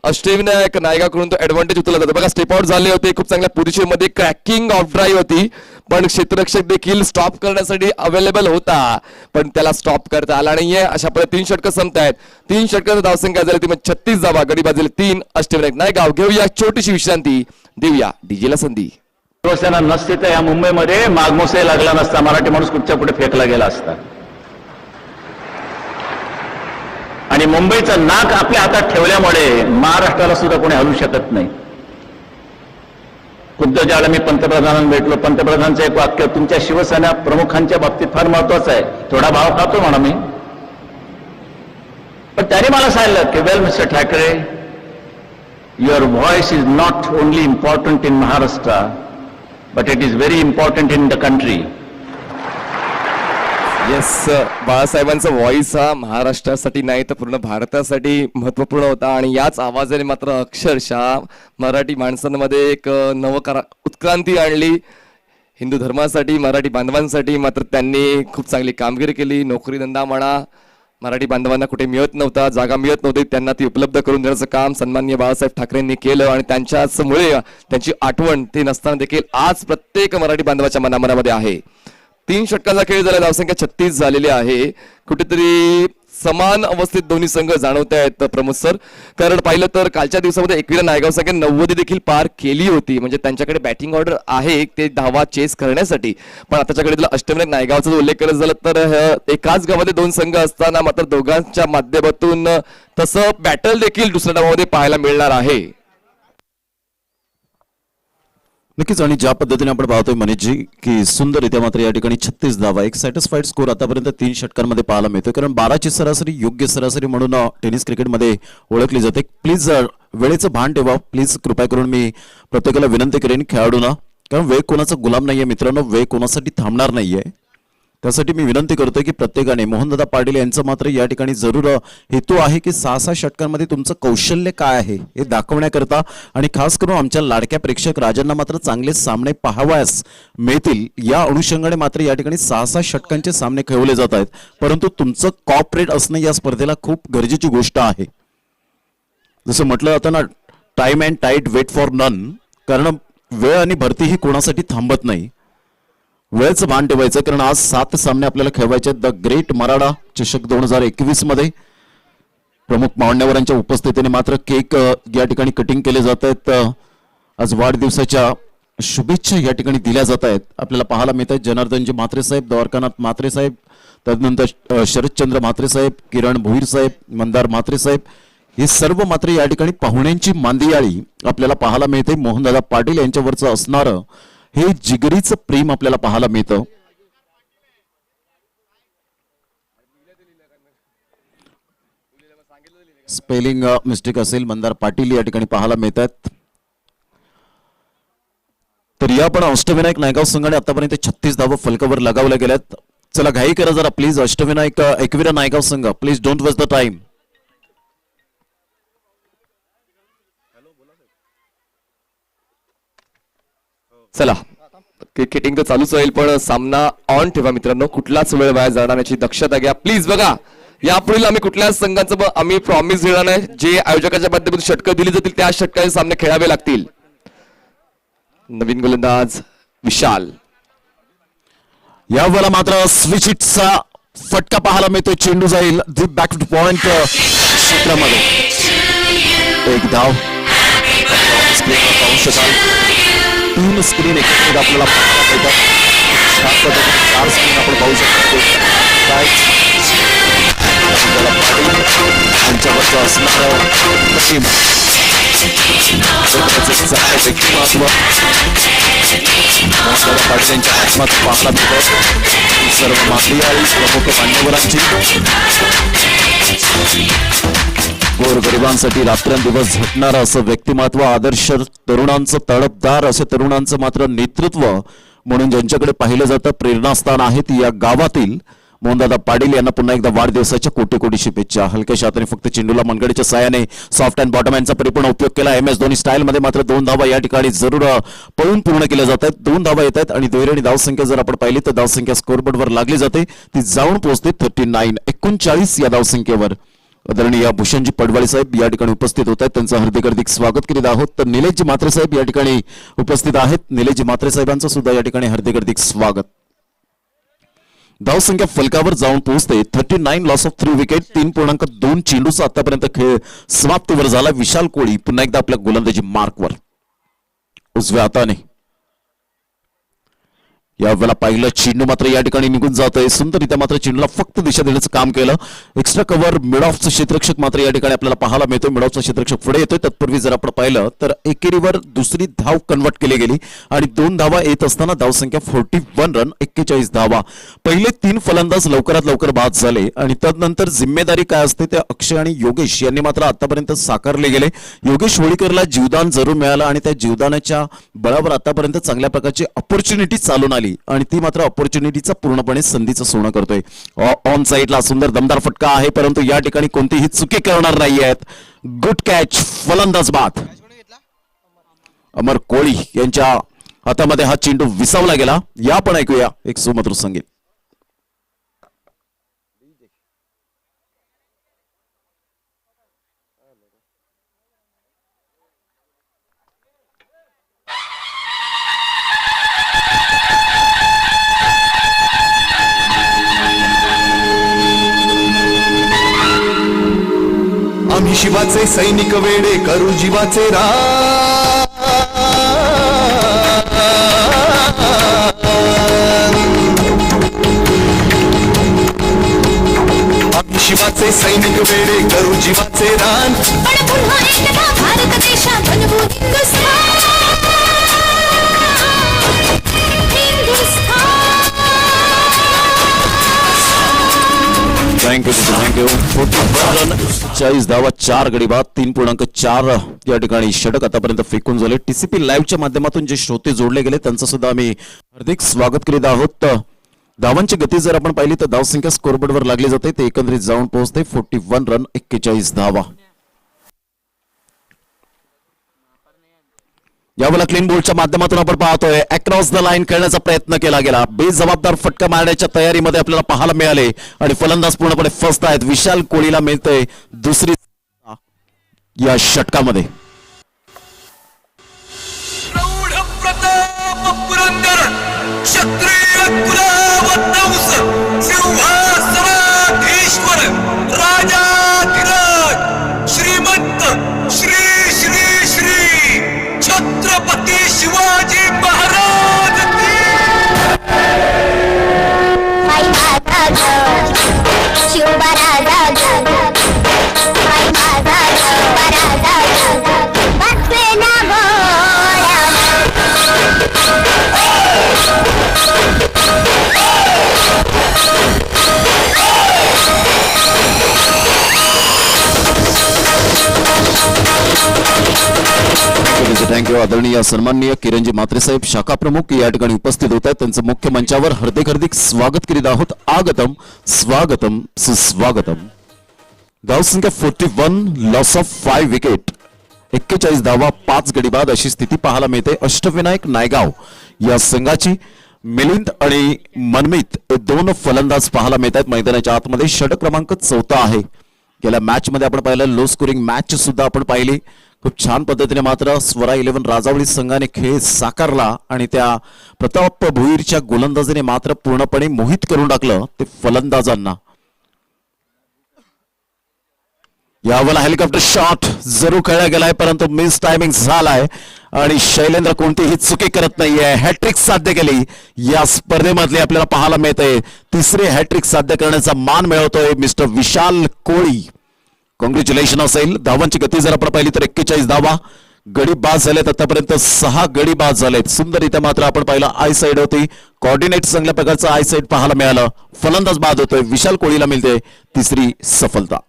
अष्टविनायक नायगाकडून तो ऍडव्हान्टेज उचलला जातो. बघा स्टेप आउट झाले होते. खूप चांगल्या पोझिशन मध्ये क्रॅकिंग ऑफ ड्राईव्ह होती पण क्षेत्ररक्षक देखील स्टॉप करण्यासाठी अवेलेबल होता पण त्याला स्टॉप करता आला नाहीये. अशा प्रकारे 3 षटकं संपतायत. 3 षटकांचा धावसंख्या झाली ती 36 धावा. गडी बाजूला 3 अष्टविनायक नायगाव. घेऊया छोटीशी विश्रांती. देऊया डीजेला संधी.
शिवसेना नसती तर या मुंबईमध्ये मागमोसे लागला नसता. मराठी माणूस कुठच्या कुठे फेकला गेला असता आणि मुंबईचं नाक आपल्या हातात ठेवल्यामुळे महाराष्ट्राला सुद्धा कोणी हलवू शकत नाही. खुद्द ज्यावेळेला मी पंतप्रधानांना भेटलो पंतप्रधानांचं एक वाक्य तुमच्या शिवसेना प्रमुखांच्या बाबतीत फार महत्वाचं आहे. थोडा भाव खातो म्हणा मी पण त्याने मला सांगितलं की well mister Thackeray your voice is not only important in Maharashtra but it is very important in the country.
Yes बाळासाहेबांचा व्हॉइस हा महाराष्ट्रासाठी नाही तर पूर्ण भारतासाठी महत्वपूर्ण होता आणि याच आवाजाने मात्र अक्षरशः मराठी माणसांमध्ये एक उत्क्रांती आणली. हिंदू धर्मासाठी मराठी बांधवांसाठी मात्र त्यांनी खूप चांगली कामगिरी केली. नोकरी धंदा म्हणा मराठी बांधवांना कुठे मिळत नव्हता जागा मिळत नव्हती त्यांना ती उपलब्ध करून देण्याचं काम सन्माननीय बाळासाहेब ठाकरेंनी केलं आणि त्यांच्याचमुळे त्यांची आठवण ते नसताना देखील आज प्रत्येक मराठी बांधवाच्या मनामध्ये आहे. 3 षटकांचा खेळ झाला. धावसंख्या 36 झालेली आहे. कुठेतरी समान अवस्थेत दोन्ही संघ जाणवत आहेत प्रमोद सर कारण पाहिलं तर कालच्या दिवसामध्ये एकविरा नायगाव संघाने 90 देखील पार केली होती म्हणजे त्यांच्याकडे बॅटिंग ऑर्डर आहे ते धावा चेस करण्यासाठी पण आताच्याकडे तुला अष्टविनायक नायगावचा जर उल्लेख करायचा झाला तर एकाच गावामध्ये 2 संघ असताना मात्र दोघांच्या माध्यमातून तसं बॅटल देखील दुसऱ्या डावामध्ये पाहायला मिळणार आहे.
नक्कीच आणि ज्या पद्धतीने आपण पाहतोय मनीषजी की सुंदररित्या मात्र या ठिकाणी 36 धावा एक सॅटिस्फाईड स्कोर आतापर्यंत 3 षटकांमध्ये पाहायला मिळतोय कारण 12ची सरासरी योग्य सरासरी म्हणून टेनिस क्रिकेटमध्ये ओळखली जाते. प्लीज वेळेचं भान ठेवा प्लीज कृपया करून मी प्रत्येकाला विनंती करेन खेळाडूंना कारण वेळ कोणाचा गुलाम नाहीये मित्रांनो वेळ कोणासाठी थांबणार नाहीये. त्यासाठी मी विनंती करतोय की प्रत्येकाने मोहनदादा पाटील यांचं मात्र या ठिकाणी जरूर हेतू आहे की 6-6 षटकांमध्ये तुमचं कौशल्य काय आहे हे दाखवण्याकरता आणि खास करून आमच्या लाडक्या प्रेक्षक राजांना मात्र चांगले सामने पाहावयास मिळतील या अनुषंगाने मात्र या ठिकाणी 6-6 षटकांचे सामने खेळवले जात आहेत परंतु तुमचं कॉपरेट असणं या स्पर्धेला खूप गरजेची गोष्ट आहे. जसं म्हटलं जातं ना time and tide wait for none कारण वेळ आणि भरती ही कोणासाठी थांबत नाही. वेळेचं भान ठेवायचं कारण आज 7 सामने आपल्याला खेळवायचे द ग्रेट मराठा चषक 2021 मध्ये प्रमुख मान्यवरांच्या उपस्थितीने मात्र केक या ठिकाणी कटिंग केले जात आहेत. आज वाढदिवसाच्या शुभेच्छा या ठिकाणी दिल्या जात आहेत. आपल्याला पाहायला मिळत आहेत जनार्दनजी म्हात्रे साहेब द्वारकानाथ म्हात्रे साहेब तदनंतर शरदचंद्र म्हात्रे साहेब किरण भोईर साहेब मंदार म्हात्रे साहेब हे सर्व मात्र या ठिकाणी पाहुण्यांची मांदियाळी आपल्याला पाहायला मिळते. मोहनदादा पाटील यांच्यावरचं असणारं हे जिगरीचं प्रेम आपल्याला पाहायला मिळतं. स्पेलिंग मिस्टेक असेल मंदार पाटील या ठिकाणी पाहायला मिळतात. तर या पण अष्टविनायक नायगाव संघाने आतापर्यंत 36 धावा फलकावर लगावल्या गेल्यात. चला घाई करा जरा प्लीज अष्टविनायक एकविरा नायगाव संघ please don't waste the time.
चला क्रिकेटिंग तर चालूच राहील पण सामना ऑन ठेवा मित्रांनो कुठलाच वेळ वाया जाणार याची दक्षता घ्या प्लीज. बघा यापुढील आम्ही कुठल्याच संघांचं आम्ही प्रॉमिस देणार नाही. जे आयोजकाच्या माध्यमातून षटकं दिली जातील त्या षटकाचे सामने खेळावे लागतील. नवीन गोलंदाज विशाल
यावेळेला मात्र स्विच हिटचा फटका पाहायला मिळतो. चेंडू जाईल बॅक टू पॉइंट क्षेत्रामध्ये एक धाव पाहू शकाल. 3 स्क्रीन एकत्रित आपल्याला पाहायला मिळतात. 4 स्क्रीन आपण पाहू शकतो. त्यांच्यावरचं असणारं प्रेम, त्याचं चांगलं व्यक्तिमत्व पाटील यांच्या आत्मात पाहला मिळतं. सर्व मागणी प्रमुख मान्यवरांची गोरगरिबांसाठी रात्रंदिवस झटणारं असं व्यक्तिमत्व, आदर्श तरुणांचं तडफदार असे तरुणांचं मात्र नेतृत्व म्हणून ज्यांच्याकडे पाहिलं जातं प्रेरणास्थान आहेत या गावातील मोहनदादा पाटील यांना पुन्हा एकदा वाढदिवसाच्या कोटी कोटी शुभेच्छा. हलक्याशा हाताने फक्त चेंडूला मनगडीच्या साहाय्याने सॉफ्ट अँड बॉटम यांचा परिपूर्ण उपयोग केला. MS धोनी स्टाईल मध्ये मात्र 2 धावा या ठिकाणी जरूर पळून पूर्ण केल्या जात आहेत. 2 धावा येत आहेत आणि दुहेरी धावसंख्या जर आपण पाहिली तर धावसंख्या स्कोरबोर्डवर लागली जाते, ती जाऊन पोहोचते 39 या धावसंख्येवर. आदरणीय भूषणजी पडवाळे साहेब या ठिकाणी उपस्थित होत आहेत, त्यांचं हार्दिक स्वागत करीत आहोत. तर निलेशजी म्हात्रे साहेब या ठिकाणी उपस्थित आहेत. निलेशजी म्हात्रे साहेबांचं सुद्धा या ठिकाणी हार्दिक स्वागत. धावसंख्या फलकावर जाऊन पोहोचते 39 लॉस ऑफ 3 विकेट. 3.2 चेंडूचा आतापर्यंत खेळ समाप्तीवर झाला. विशाल कोळी पुन्हा एकदा आपल्या गोलंदाजी मार्कवर उजव्या हाताने यावेळेला पाहिलं चेंडू मात्र या ठिकाणी निघून जातोय. सुंदररित्या मात्र चेंडूला फक्त दिशा देण्याचं काम केलं. एक्स्ट्रा कव्हर मिड ऑफचं क्षेत्ररक्षक मात्र या ठिकाणी आपल्याला पाहायला मिळतोय. मिड ऑफचा क्षेत्ररक्षक पुढे येतोय. तत्पूर्वी जर आपण पाहिलं तर एकेरीवर दुसरी धाव कन्वर्ट केली गेली आणि 2 धावा येत असताना धावसंख्या 41 रन 41 धावा. पहिले 3 फलंदाज लवकरात लवकर बाद झाले आणि त्यानंतर जिम्मेदारी काय असते ते अक्षय आणि योगेश यांनी मात्र आतापर्यंत साकारले गेले. योगेश होळीकरला जीवदान जरूर मिळालं आणि त्या जीवदानाच्या बळावर आतापर्यंत चांगल्या प्रकारची ऑपॉर्च्युनिटी चालून आली आणि ती मात्र ऑपॉर्च्युनिटीचा पूर्णपणे संधीचं सोनं करतोय. ऑन साईडला सुंदर दमदार फटका आहे परंतु या ठिकाणी कोणतीही चुकी करणार नाही आहेत. गुड कॅच, फलंदाज बाद. अमर कोळी यांच्या हातामध्ये हा चेंडू विसावला गेला. या पण ऐकूया एक सुमधुर संगीत.
आम्ही शिवाचे सैनिक वेडे करू जीवाचे आम्ही शिवाचे सैनिक वेडे करू जीवाचे रान.
पण पुन्हा एकदा भारत देशा बनवू हिंदुस्थान.
थँक्यू. 40 धावा 4 गडी बाद. 3.4 या ठिकाणी षटक आतापर्यंत फेकून झाले. TCP लाईव्हच्या माध्यमातून जे श्रोते जोडले गेले त्यांचं सुद्धा आम्ही हार्दिक स्वागत करीत आहोत. धावांची गती जर आपण पाहिली तर धावसंख्या स्कोरबोर्डवर लागली जाते, ते एकंदरीत जाऊन पोहोचते 41 रन 41 धावा. यावेळेला क्लीन बोल्डच्या माध्यमातून आपण पाहतोय अक्रॉस द लाईन खेळण्याचा प्रयत्न केला गेला. बेजबाबदार फटका मारण्याच्या तयारीमध्ये आपल्याला पाहायला मिळाले आणि फलंदाज पूर्णपणे फसत आहेत. विशाल कोळीला मिळतंय दुसरी या षटकामध्ये.
प्रौढ प्रताप पुरंदर क्षत्रिय कुलावतंस सिंहासनाधीश्वर राजाधिराज श्रीमंत श्री श्री श्री छत्रपती शिवाजी महाराज
थँक्यू. आदरणीय सन्माननीय किरणजी म्हात्रे साहेब शाखा प्रमुख या ठिकाणी उपस्थित होत आहेत. त्यांचं मुख्य मंचावर हार्दिक स्वागत करीत आहोत. आगतम स्वागतम सुस्वागतम. धावसंख्या 41 लॉस ऑफ 5 विकेट. 41 धावा 5 गडी बाद अशी स्थिती पाहायला मिळते. अष्टविनायक नायगाव या संघाची मिलिंद आणि मनमित हे 2 फलंदाज पाहायला मिळत आहेत मैदानाच्या आतमध्ये. षटक क्रमांक 4 आहे. गेल्या मॅच मध्ये आपण पाहिलं लो स्कोरिंग मॅच सुद्धा आपण पाहिली. खूप छान पद्धतीने मात्र स्वरा 11 राजावळी संघाने खेळ साकारला आणि त्या प्रताप भुईरच्या गोलंदाजीने मात्र पूर्णपणे मोहित करून टाकलं ते फलंदाजांना. यावेळेला हेलिकॉप्टर शॉट जरूर खेळला गेलाय परंतु मिस टायमिंग झालाय आणि शैलेंद्र कोणतीही चुकी करत नाहीये. हॅट्रिक साध्य केली या स्पर्धेमधली आपल्याला पाहायला मिळते. तिसरी हॅट्रिक साध्य करण्याचा मान मिळवतोय मिस्टर विशाल कोळी. कॉंग्रॅच्युलेशन असेल. धावांची गती जर आपण पाहिली तर 41 धावा. गडी बाद झालेत आतापर्यंत 6 गडी बाद झालेत. सुंदर इथे मात्र आपण पाहिलं आय साइड होती. कोऑर्डिनेट चांगल्या प्रकारचं आय साइड पाहायला मिळालं. फलंदाज बाद होतोय. विशाल कोळीला मिळते तिसरी सफलता.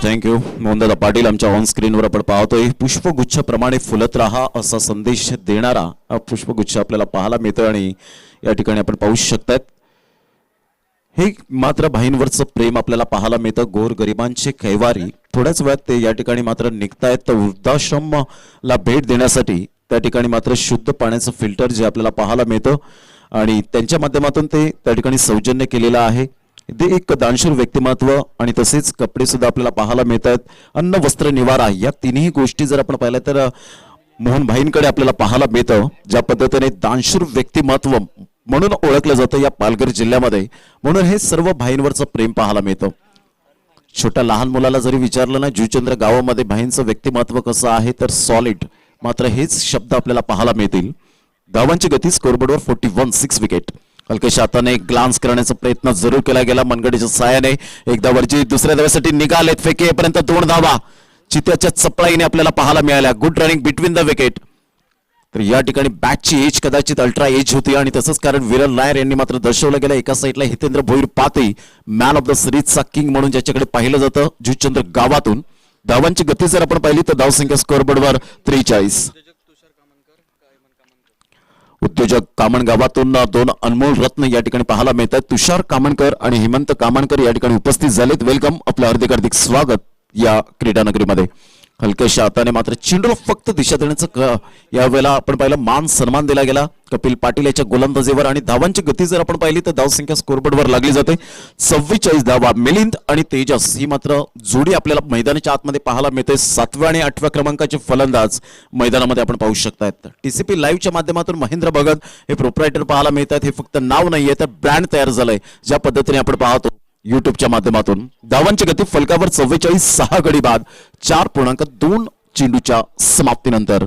थँक्यू. मोहनदादा पाटील आमच्या ऑन स्क्रीनवर आपण पाहतोय. पुष्पगुच्छाप्रमाणे फुलत राहा असा संदेश देणारा हा पुष्पगुच्छ आपल्याला पाहायला मिळतो आणि या ठिकाणी आपण पाहू शकतात. हे मात्र भाईंवरचं प्रेम आपल्याला पाहायला मिळतं. गोरगरिबांचे कैवारी थोड्याच वेळात ते या ठिकाणी मात्र निघतायत. तर वृद्धाश्रमला भेट देण्यासाठी त्या ठिकाणी मात्र शुद्ध पाण्याचं फिल्टर जे आपल्याला पाहायला मिळतं आणि त्यांच्या माध्यमातून ते त्या ठिकाणी सौजन्य केलेलं आहे. ते एक दानशूर व्यक्तिमत्व आणि तसेच कपडे सुद्धा आपल्याला पाहायला मिळतात. अन्न वस्त्र निवारा या तिन्ही गोष्टी जर आपण पाहिल्या तर मोहन भाईंकडे आपल्याला पाहायला मिळतं. ज्या पद्धतीने दानशूर व्यक्तिमत्व म्हणून ओळखलं जातं या पालघर जिल्ह्यामध्ये, म्हणून हे सर्व भाईंवरचं प्रेम पाहायला मिळतं. छोट्या लहान मुलाला जरी विचारलं ना जुचंद्र गावामध्ये भाईंचं व्यक्तिमत्व कसं आहे तर सॉलिड, मात्र हेच शब्द आपल्याला पाहायला मिळतील. धावांची गती स्कोरबोर्डवर 41, 6 विकेट. हलकेशा हाताने ग्लान्स करण्याचा प्रयत्न जरूर केला गेला मनगडीच्या साहाय्याने. एकदा वरची दुसऱ्या धावेसाठी निघालेत. फेकेपर्यंत 2 धावा चित्याच्या चपळाईने आपल्याला पाहायला मिळाल्या. Good running between the wicket. तर या ठिकाणी बॅटची एज कदाचित अल्ट्रा एज होती आणि तसंच कारण विरल नायर यांनी मात्र दर्शवलं गेलं. एका साईडला हितेंद्र भोईर पाते मॅन ऑफ द सिरीजचा किंग म्हणून ज्याच्याकडे पाहिलं जातं जुचंद्र गावातून. धावांची गती जर आपण पाहिली तर धावसंख्या स्कोरबोर्डवर 43. उद्योजक कामण गावातून 2 अनमोल रत्न या ठिकाणी पाहायला मिळतात. तुषार कामणकर आणि हेमंत कामणकर या ठिकाणी उपस्थित झालेत. वेलकम, आपलं हार्दिक स्वागत या क्रीडा नगरीमध्ये. हलक्याशा हाताने मात्र चेंडूला फक्त दिशा देण्याचं यावेळेला आपण पाहिलं मान सन्मान दिला गेला कपिल पाटील याच्या गोलंदाजीवर. आणि धावांची गती जर आपण पाहिली तर धावसंख्या स्कोरबोर्डवर लागली जाते 44 धावा. मिलिंद आणि तेजस ही मात्र जोडी आपल्याला मैदानाच्या आतमध्ये पाहायला मिळते. 7व्या आणि 8व्या क्रमांकाचे फलंदाज मैदानामध्ये आपण पाहू शकतात. टीसीपी लाईव्हच्या माध्यमातून महेंद्र भगत हे प्रोप्रायटर पाहायला मिळतात. हे फक्त नाव नाहीये तर ब्रँड तयार झालंय ज्या पद्धतीने आपण पाहतो युट्यूबच्या माध्यमातून. धावांची गती फलकावर 44, 6 गडी बाद, 4.2 चेंडूच्या समाप्तीनंतर.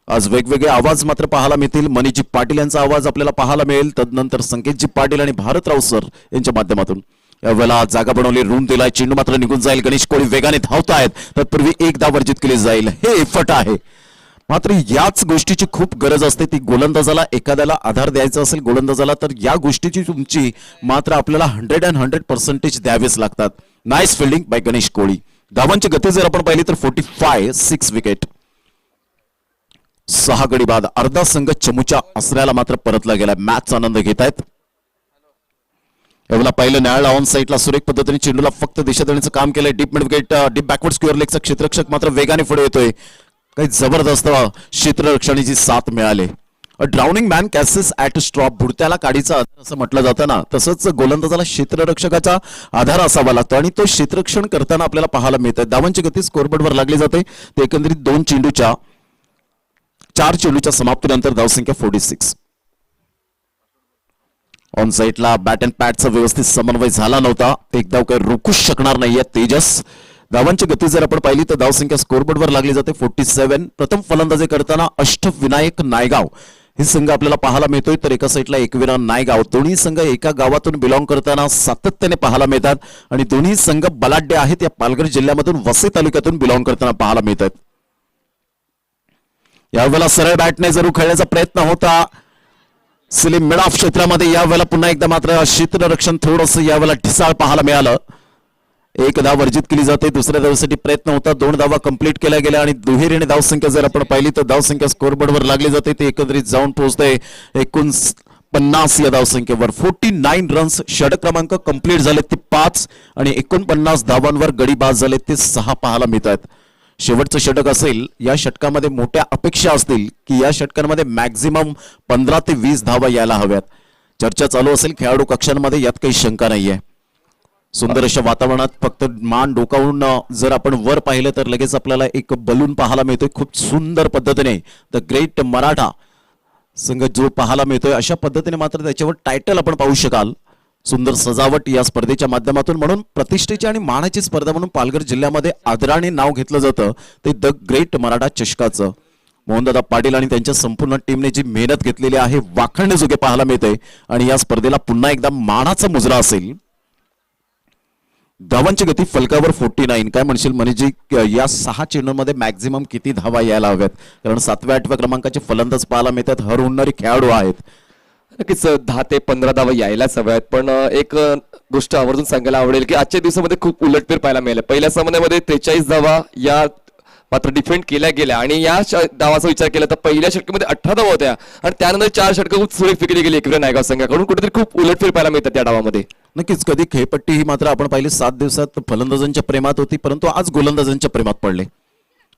आज वेगवेगळे आवाज मात्र पाहायला मिळतील. मनीजी पाटील यांचा आवाज आपल्याला पाहायला मिळेल. तदनंतर संकेतजी पाटील आणि भारतराव सर यांच्या माध्यमातून. यावेळेला जागा बनवली, रूम दिलाय, चेंडू मात्र निघून जाईल. गणेश कोळी वेगाने धावतायत. तत्पूर्वी 1 धाव वर्जित केली जाईल. हे एफर्ट आहे. मात्र याच गोष्टीची खूप गरज असते. ती गोलंदाजाला एखाद्याला आधार द्यायचा असेल गोलंदाजाला तर या गोष्टीची तुमची मात्र आपल्याला 100% द्यावेच लागतात. नाईस फिल्डिंग बाय गणेश कोळी. धावांची गती जर आपण पाहिली तर 45, 6 विकेट. 6 गडी बाद. अर्धा संघ चमूच्या आसऱ्याला मात्र परतला गेला. मॅचचा आनंद घेत आहेत. यावेळेला पहिलं न्यायाला ऑन साईडला सुरेख पद्धतीने चेंडूला फक्त दिशा देण्याचं काम केलंय. Deep mid wicket, deep backward square लेगचा क्षेत्ररक्षक मात्र वेगाने पुढे येतोय. काही जबरदस्त क्षेत्ररक्षणाची साथ मिळाली. Drowning man catches at straw. बुडत्याला काडीचा आधार असं म्हटलं जातं ना, तसंच गोलंदाजाला क्षेत्ररक्षकाचा आधार असावा लागतो आणि तो क्षेत्ररक्षण करताना आपल्याला पाहायला मिळतं. धावांची गती स्कोरबोर्डवर लागली जाते. ते एकंदरीत 4 चेंडूच्या समाप्तीनंतर धावसंख्या 46. ऑन साईडला बॅट अँड पॅडचा व्यवस्थित समन्वय झाला नव्हता. एक धाव काही रोखूच शकणार नाहीये तेजस. धावांची गती जर आपण पाहिली तर धावसंख्या स्कोरबोर्डवर लागली जाते 47. प्रथम फलंदाजी करताना अष्टविनायक नायगाव हे संघ आपल्याला पाहायला मिळतोय. तर एका साईडला एकविरा नायगाव. दोन्ही संघ एका गावातून बिलॉंग करताना सातत्याने पाहायला मिळतात आणि दोन्ही संघ बलाढ्य आहेत. या पालघर जिल्ह्यामधून वसई तालुक्यातून बिलॉंग करताना पाहायला मिळतात. यावेळेला सरळ बॅटने जरूर खेळण्याचा प्रयत्न होता सिलिम मिड ऑफ क्षेत्रामध्ये. यावेळेला पुन्हा एकदा मात्र क्षेत्ररक्षण थोडंसं यावेळेला ढिसाळ पाहायला मिळालं. 1 धाव वर्जित केली जाते. दुसऱ्या धावेसाठी प्रयत्न होता. 2 धावा कंप्लीट केल्या गेल्या आणि दुहेरीने धावसंख्या जर आपण पाहिली तर धावसंख्या स्कोरबोर्डवर लागली जाते. ते एकत्रित जाऊन पोहोचते 50 या धावसंख्येवर 49 रन्स. षटक क्रमांक कंप्लीट झाले ते 5 आणि 49 धावांवर गडी बाद झाले ते 6 पाहायला मिळत आहेत. शेवटचं षटक असेल. या षटकामध्ये मोठ्या अपेक्षा असतील की या षटकांमध्ये मॅक्झिमम 15 ते 20 धावा यायला हव्यात. चर्चा चालू असेल खेळाडू कक्षांमध्ये, यात काही शंका नाहीये. सुंदर अशा वातावरणात फक्त मान डोकावून जर आपण वर पाहिलं तर लगेच आपल्याला एक बलून पाहायला मिळतोय. खूप सुंदर पद्धतीने द ग्रेट मराठा संघ जो पाहायला मिळतोय अशा पद्धतीने मात्र त्याच्यावर टायटल आपण पाहू शकाल. सुंदर सजावट या स्पर्धेच्या माध्यमातून. म्हणून प्रतिष्ठेची आणि मानाची स्पर्धा म्हणून पालघर जिल्ह्यामध्ये आदराने नाव घेतलं जातं ते द ग्रेट मराठा चषकाचं. मोहनदादा पाटील आणि त्यांच्या संपूर्ण टीमने जी मेहनत घेतलेली आहे वाखाणण्याजोगे पाहायला मिळते आणि या स्पर्धेला पुन्हा एकदा मानाचा मुजरा असेल. धावांची गती फलकावर 49. काय म्हणशील म्हणजे या 6 चेंडूंमध्ये मॅक्झिमम किती धावा यायला हव्यात? कारण 7व्या 8व्या क्रमांकाचे फलंदाज पाहायला मिळतात, हर होणारे खेळाडू आहेत.
नक्कीच 10 ते 15 धावा यायलाच हव्यात. पण एक गोष्ट आवर्जून सांगायला आवडेल की आजच्या दिवसामध्ये खूप उलटफेर पाहायला मिळालं. पहिल्या सामन्यामध्ये 43 धावा या मात्र डिफेंड केल्या गेल्या आणि या धावाचा विचार केला तर पहिल्या षटकामध्ये 18 धावा होत्या आणि त्यानंतर 4 षटकं सुरेख फेकली गेली एकविरा नायगाव संघाकडून. कुठेतरी खूप उलटफेर पाहायला मिळतात त्या डावामध्ये.
नक्कीच कधी खेळपट्टी ही मात्र आपण पाहिली 7 दिवसात फलंदाजांच्या प्रेमात होती, परंतु आज गोलंदाजांच्या प्रेमात पडले.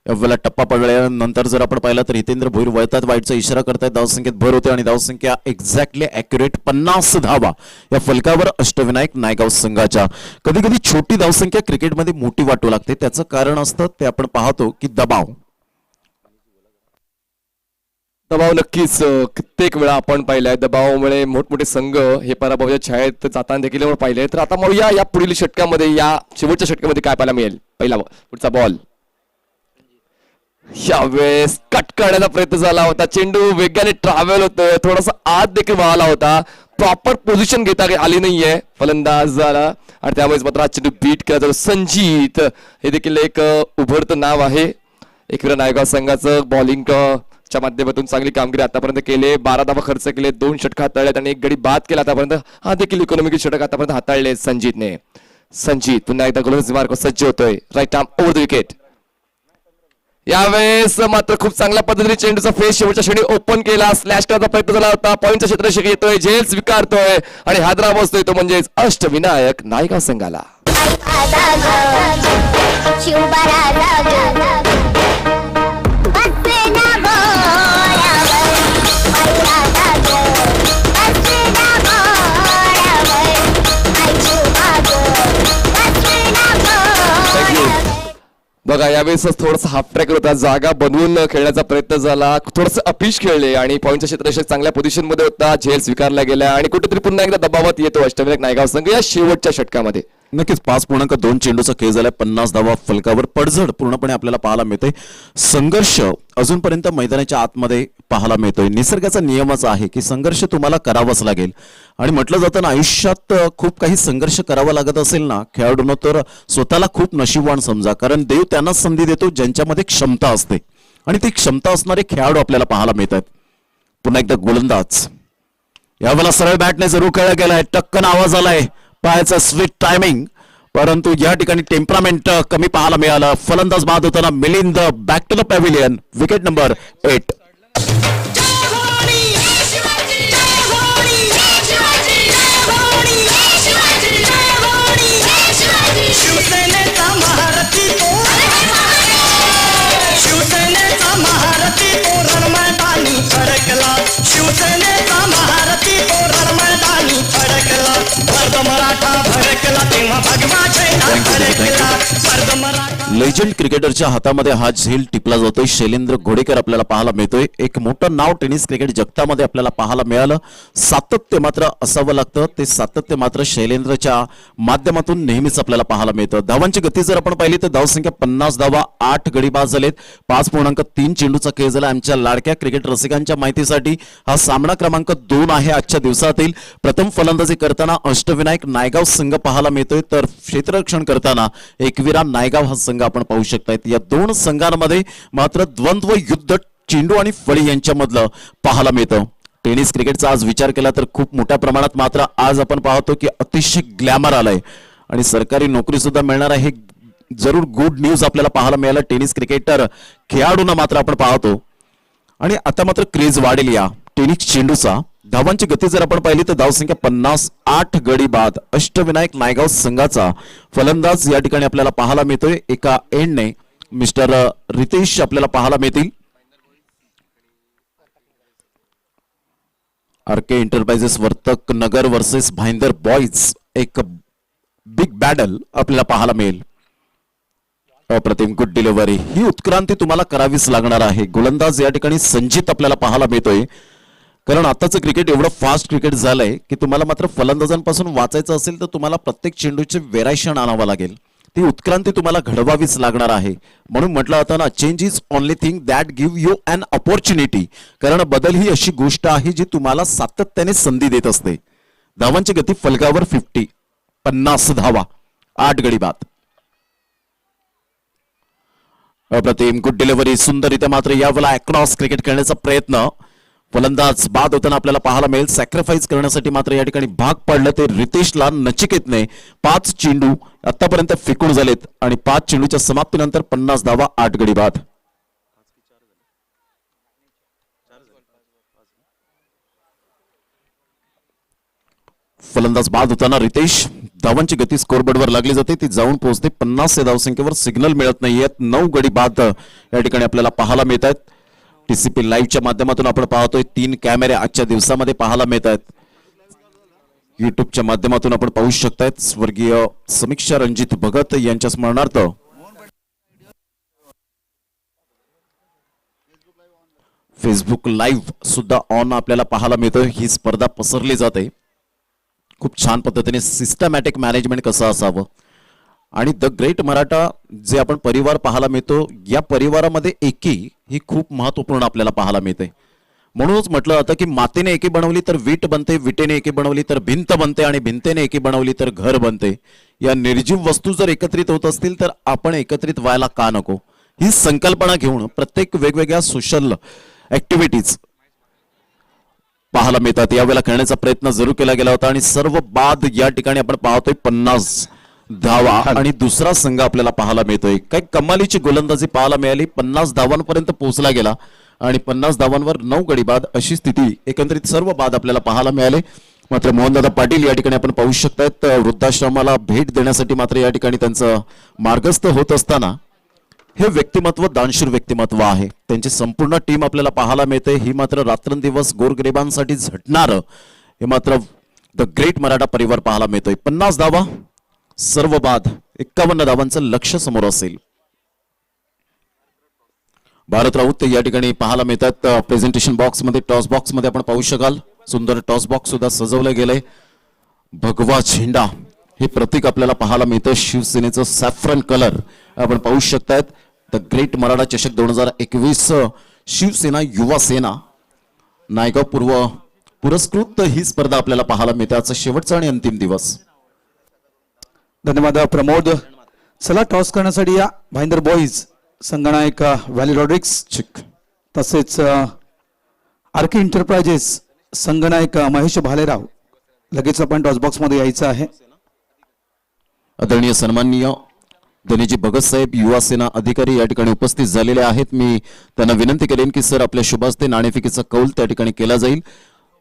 एवढा टप्पा पडल्यानंतर जर आपण पाहिलं तर हितेंद्र भोईर वळतात वाईटचा इशारा करतायत. धावसंख्येत भर होते आणि धावसंख्या एक्झॅक्टली अॅक्युरेट 50 धावा या फलकावर अष्टविनायक नायगाव संघाच्या. कधी कधी छोटी धावसंख्या क्रिकेटमध्ये मोठी वाटू लागते. त्याचं कारण असतं ते आपण पाहतो की दबाव
नक्कीच कित्येक वेळा आपण पाहिलाय. दबावामुळे मोठमोठे संघ हे पराभवाच्या छायेत जाताना देखील आपण पाहिले. तर आता म्हणूया या पुढील षटकामध्ये या शेवटच्या षटकामध्ये काय पाहायला मिळेल. पहिला पुढचा बॉल यावेळेस कट करण्याचा प्रयत्न झाला होता. चेंडू वेगाने ट्रॅव्हल होतोय, थोडासा आत देखील वळाला होता. प्रॉपर पोझिशन घेता आली नाहीये फलंदाजाला आणि त्यामुळेच मात्र चेंडू बीट केला जातो. संजीत हे देखील एक उभरतं नाव आहे. एकविरा नायगाव संघाचं बॉलिंग च्या माध्यमातून चांगली कामगिरी आतापर्यंत केली. 12 धावा खर्च केले, 2 षटक हाताळलेत आणि 1 गडी बाद केला आतापर्यंत. हा देखील इकॉनॉमिक षटक आतापर्यंत हाताळले संजीतने. संजीत पुन्हा एकदा गोलंदाजी मार्ग सज्ज होतोय. Right arm over the wicket. यावेळेस मात्र खूप चांगल्या पद्धतीने चेंडूचा फेस शेवटच्या क्षणी ओपन केला. स्लॅश करायचा प्रयत्न झाला होता. पॉईंटच्या क्षेत्ररक्षक येतोय, झेल स्वीकारतोय आणि हादरा बसतोय तो म्हणजेच अष्टविनायक नायगाव संघाला. बघा यावेळेस थोडासा हाफ ट्रॅक होता, जागा बनवून खेळण्याचा प्रयत्न झाला, थोडंसं अपीश खेळले आणि पॉईंटच्या क्षेत्ररक्षक चांगल्या पोझिशन मध्ये होता. झेल स्वीकारला गेला आणि कुठेतरी पुन्हा एकदा दबावात येतो अष्टविनायक नायगाव संघ या शेवटच्या षटकामध्ये.
नक्कीच 5.2 चेंडूचा खेळ झाला. 50 धावा फलकावर पडझड पूर्णपणे आपल्याला पाहायला मिळते. संघर्ष अजूनपर्यंत मैदानाच्या आतमध्ये पाहायला मिळतोय. निसर्गाचा नियमच आहे की संघर्ष तुम्हाला करावाच लागेल आणि म्हटलं जातं ना आयुष्यात खूप काही संघर्ष करावा लागत असेल ना खेळाडूंना तर स्वतःला खूप नशीबवान समजा. कारण देव त्यांनाच संधी देतो ज्यांच्यामध्ये क्षमता असते आणि ती क्षमता असणारे खेळाडू आपल्याला पाहायला मिळतात. पुन्हा एकदा गोलंदाज यावेळेला सरळ बॅटने जरूर खेळला गेलाय. टक्कन आवाज आलाय, पायाचा स्वीट टायमिंग, परंतु या ठिकाणी टेम्परामेंट कमी पाहायला मिळालं. फलंदाज बाद होताना Milind back to the pavilion. Wicket number 8.
शिवसेनेचा महारथी तो रणमैदानी फडकला. शिवसेनेचा महारथी तो रणमैदानी फडकला. वर्ध मराठा भडकला तेव्हा भगवा झेंडा फडकला. वर्ध मराठा
लेजंड क्रिकेटरच्या हातामध्ये हा झेल टिपला जातोय. शैलेंद्र घोडेकर आपल्याला पाहायला मिळतोय. एक मोठं नाव टेनिस क्रिकेट जगतामध्ये आपल्याला पाहायला मिळालं. सातत्य मात्र असावं लागतं. ते सातत्य मात्र शैलेंद्रच्या माध्यमातून नेहमीच आपल्याला पाहायला मिळतं. धावांची गती जर आपण पाहिली तर धावसंख्या 50 धावा, 8 गडी बाद झालेत. 5.3 चेंडूचा खेळ झाला. आमच्या लाडक्या क्रिकेट रसिकांच्या माहितीसाठी हा सामना क्रमांक 2 आहे आजच्या दिवसातील. प्रथम फलंदाजी करताना अष्टविनायक नायगाव संघ पाहायला मिळतोय तर क्षेत्ररक्षण करताना एकविरा नायगाव हा संघ आपण पाहू शकतायत. या 2 संघांमध्ये मात्र द्वंद्व युद्ध चेंडू आणि फळी यांच्यामधलं पाहायला मिळतं. टेनिस क्रिकेटचा आज विचार केला तर खूप मोठ्या प्रमाणात मात्र आज आपण पाहतो की अतिशय ग्लॅमर आलंय आणि सरकारी नोकरी सुद्धा मिळणार आहे. जरूर गुड न्यूज आपल्याला पाहायला मिळालं टेनिस क्रिकेटर खेळाडूंना मात्र आपण पाहतो आणि आता मात्र क्रेज वाढेल या टेनिस चेंडूचा. धावांची गती जर आपण पाहिली तर धावसंख्या 58 गडी बाद. अष्टविनायक नायगाव संघाचा फलंदाज या ठिकाणी आपल्याला पाहायला मिळतोय. एका एंडने मिस्टर रितेश आपल्याला पाहायला मिळतील. आरके एंटरप्राइजेस वर्तक नगर वर्सेस भाईंदर बॉईज एक बिग बॅटल आपल्याला पाहायला मिळेल. अप्रतिम गुड डिलिव्हरी. ही उत्क्रांती तुम्हाला करावीच लागणार आहे. गोलंदाज या ठिकाणी संजित आपल्याला पाहायला मिळतोय. कारण आताचं क्रिकेट एवढं फास्ट क्रिकेट झालंय की तुम्हाला मात्र फलंदाजांपासून वाचायचं असेल तर तुम्हाला प्रत्येक चेंडूचे व्हेरायशन आणावं लागेल. ती उत्क्रांती तुम्हाला घडवावीच लागणार आहे. म्हणून म्हटलं होतं ना, change is only thing that give you an opportunity. कारण बदल ही अशी गोष्ट आहे जी तुम्हाला सातत्याने संधी देत असते. धावांची गती फलकावर 50 धावा, 8 गडी बाद. अप्रतिम गुड डिलिव्हरी. सुंदररित्या मात्र यावेळेला अक्रॉस क्रिकेट खेळण्याचा प्रयत्न. फलंदाज बाद होताना आपल्याला पाहायला मिळेल. सॅक्रिफाईस करण्यासाठी मात्र या ठिकाणी भाग पडलं ते रितेशला नचिकेतने. 5 चेंडू आतापर्यंत फेकून झालेत आणि 5 चेंडूच्या समाप्तीनंतर 50 धावा, 8 गडी बाद. फलंदाज बाद होताना रितेश. धावांची गती स्कोरबोर्डवर लागली जाते, ती जाऊन पोहोचते 50 या धावसंख्येवर. सिग्नल मिळत नाहीयेत. 9 गडी बाद या ठिकाणी आपल्याला पाहायला मिळत आहेत. टीसीपी लाईव्हच्या माध्यमातून आपण पाहतोय 3 कॅमेरे आजच्या दिवसामध्ये पाहायला मिळत आहेत. युट्यूबच्या माध्यमातून आपण पाहू शकतायत. स्वर्गीय समीक्षा रणजित भगत यांच्या स्मरणार्थ फेसबुक लाईव्ह सुद्धा ऑन आपल्याला पाहायला मिळतोय. ही स्पर्धा पसरली जाते. खूप छान पद्धतीने सिस्टमॅटिक मॅनेजमेंट कसं असावं आणि द ग्रेट मराठा जे आपण परिवार पाहायला मिळतो, या परिवारामध्ये एकी ही खूप महत्वपूर्ण आपल्याला पाहायला मिळते. म्हणूनच म्हटलं जातं की मातेने एकी बनवली तर वीट बनते, विटेने एकी बनवली तर भिंत बनते आणि भिंतेने एकी बनवली तर घर बनते. या निर्जीव वस्तू जर एकत्रित होत असतील तर आपण एकत्रित व्हायला का नको, ही संकल्पना घेऊन प्रत्येक वेगवेगळ्या सोशल ऍक्टिव्हिटीज पाहायला मिळतात. यावेळेला खेळण्याचा प्रयत्न जरूर केला गेला होता आणि सर्व बाद या ठिकाणी आपण पाहतोय 50 धावा आणि दुसरा संघ आपल्याला पाहायला मिळतोय. काही कमालीची गोलंदाजी पाहायला मिळाली. 50 धावांपर्यंत पोहोचला गेला आणि 50 धावांवर 9 गडी बाद अशी स्थिती. एकंदरीत सर्व बाद आपल्याला पाहायला मिळाले. मात्र मोहनदादा पाटील या ठिकाणी आपण पाहू शकतायत वृद्धाश्रमाला भेट देण्यासाठी मात्र या ठिकाणी त्यांचं मार्गस्थ होत असताना हे व्यक्तिमत्व दानशूर व्यक्तिमत्व आहे. त्यांची संपूर्ण टीम आपल्याला पाहायला मिळते. ही मात्र रात्रंदिवस गोरगरिबांसाठी झटणार हे मात्र द ग्रेट मराठा परिवार पाहायला मिळतोय. 50 धावा, सर्व बाद, 51 धावांचं लक्ष समोर असेल. भारत राऊत या ठिकाणी पाहायला मिळतात. प्रेझेंटेशन बॉक्स मध्ये, टॉस बॉक्स मध्ये आपण पाहू शकाल सुंदर टॉस बॉक्स सुद्धा सजवलं गेलंय. भगवा झेंडा हे प्रतीक आपल्याला पाहायला मिळतं. शिवसेनेचं सॅफ्रन कलर आपण पाहू शकतायत. द ग्रेट मराठा चषक 2021 शिवसेना युवा सेना नायगाव पूर्व पुरस्कृत ही स्पर्धा आपल्याला पाहायला मिळते. आजचा शेवटचा आणि अंतिम दिवस.
धन्यवाद प्रमोद. चला टॉस करण्यासाठी या भाईंदर बॉईज संगनायक व्हॅली रॉड्रिक्स तसेच आरके एंटरप्राइजेस संगनायक महेश भालेराव लगेच आपण टॉस बॉक्स मध्ये यायचं आहे.
आदरणीय सन्माननीय धनीजी भगत साहेब युवा सेना अधिकारी या ठिकाणी उपस्थित झालेले आहेत. मी त्यांना विनंती करेन की सर आपल्या शुभास्ते नाणेफेकीचा कौल त्या ठिकाणी केला जाईल.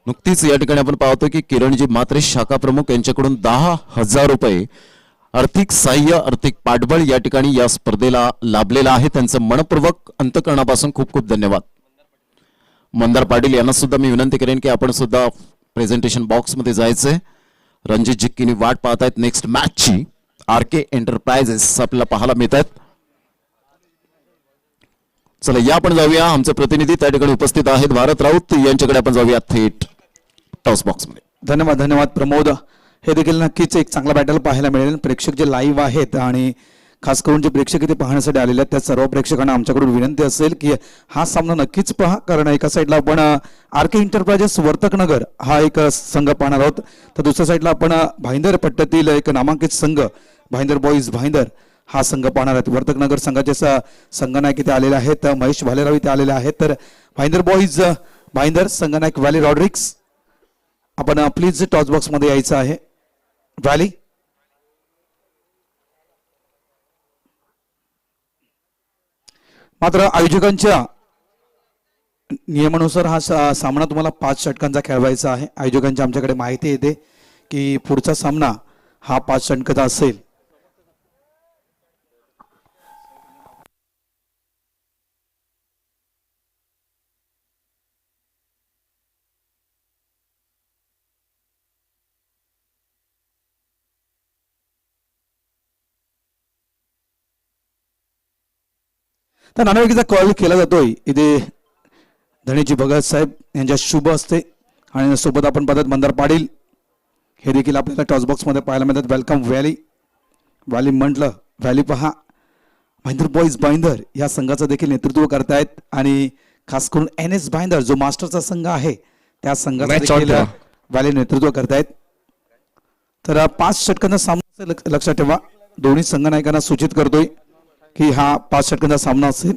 नुकतीच या ठिकाणी आपण पाहतो की किरणजी म्हात्रे शाखा प्रमुख यांच्याकडून 10,000 रुपये आर्थिक सहाय्य, आर्थिक पाठबळ या ठिकाणी या स्पर्धेला लाभलेलं आहे. त्यांचं मनपूर्वक अंतकरणापासून खूप खूप धन्यवाद. मंदार पाटील यांना सुद्धा मी विनंती करेन की आपण सुद्धा प्रेझेंटेशन बॉक्स मध्ये जायचंय. रणजित जिक्कीनी वाट पाहतायत नेक्स्ट मॅचची. आरके एंटरप्राइजेस आपल्याला पाहायला मिळतात. चला या आपण जाऊया. आमचे प्रतिनिधी त्या ठिकाणी उपस्थित आहेत भारत राऊत यांच्याकडे आपण जाऊया थेट टॉस बॉक्स मध्ये.
धन्यवाद धन्यवाद प्रमोद. हे देखील नक्कीच एक चांगला बॅटल पाहायला मिळेल. प्रेक्षक जे लाईव्ह आहेत आणि खास करून जे प्रेक्षक इथे पाहण्यासाठी आलेले आहेत त्या सर्व प्रेक्षकांना आमच्याकडून विनंती असेल की हा सामना नक्कीच पहा. कारण एका साईडला आपण आरके एंटरप्राइजेस वर्तकनगर हा एक संघ पाहणार आहोत, तर दुसऱ्या साईडला आपण भाईंदर पट्ट्यातील एक नामांकित संघ भाईंदर बॉईज भाईंदर हा संघ पाहणार आहेत. वर्तकनगर संघाचे संघनायक इथे आलेले आहेत, महेश भालेराव इथे आलेले आहेत. तर भाईंदर बॉईज भाईंदर संघनायक व्हॅली रॉड्रिक्स आपण प्लीज टॉस बॉक्स मध्ये यायचं आहे. व्हॅली मात्र आयोजकांच्या नियमानुसार हा सामना तुम्हाला 5 षटकांचा खेळवायचा आहे. आयोजकांची आमच्याकडे माहिती येते की पुढचा सामना हा 5 षटकांचा असेल. तर नाणेफेकीचा कॉल केला जातोय इथे धनीजी भगत साहेब यांच्या शुभ हस्ते आणि सोबत आपण पद्धत मंदार पाटील हे देखील आपल्याला टॉसबॉक्स मध्ये पाहायला मिळतात. वेलकम व्हॅली म्हटलं व्हॅली पहा. भाईंदर बॉईज भाईंदर या संघाचं देखील नेतृत्व करतायत आणि खास करून NS भाईंदर जो मास्टरचा संघ आहे त्या संघाचं देखील व्हॅली नेतृत्व करतायत. तर 5 षटकांचा सामना असेल, लक्षात ठेवा. दोन्ही संघ नायकांना सूचित करतोय की हा 5 षटकांचा सामना असेल.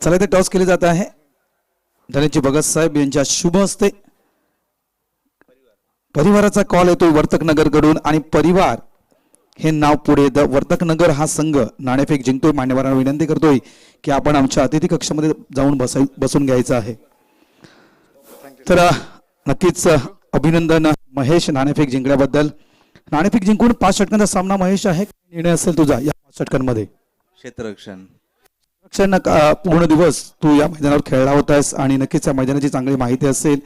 चला इथे टॉस केले जात आहे. धनेजी भगत साहेब यांच्या शुभ हस्ते परिवाराचा कॉल येतोय वर्तक नगर कडून आणि परिवार हे नाव पुढे वर्तक नगर हा संघ नाणेफेक जिंकतोय. मान्यवरांना विनंती करतोय की आपण आमच्या अतिथी कक्षामध्ये जाऊन बसून घ्यायचं आहे. तर नक्कीच अभिनंदन महेश नाणेफेक जिंकल्याबद्दल. नाणेफेक जिंकून 5 षटकांचा सामना महेश आहे. निर्णय असेल तुझा या 5 षटकांमध्ये?
क्षेत्ररक्षण
पूर्ण दिवस तू या मैदानावर खेळला होतास आणि नक्कीच या मैदानाची चांगली माहिती असेल.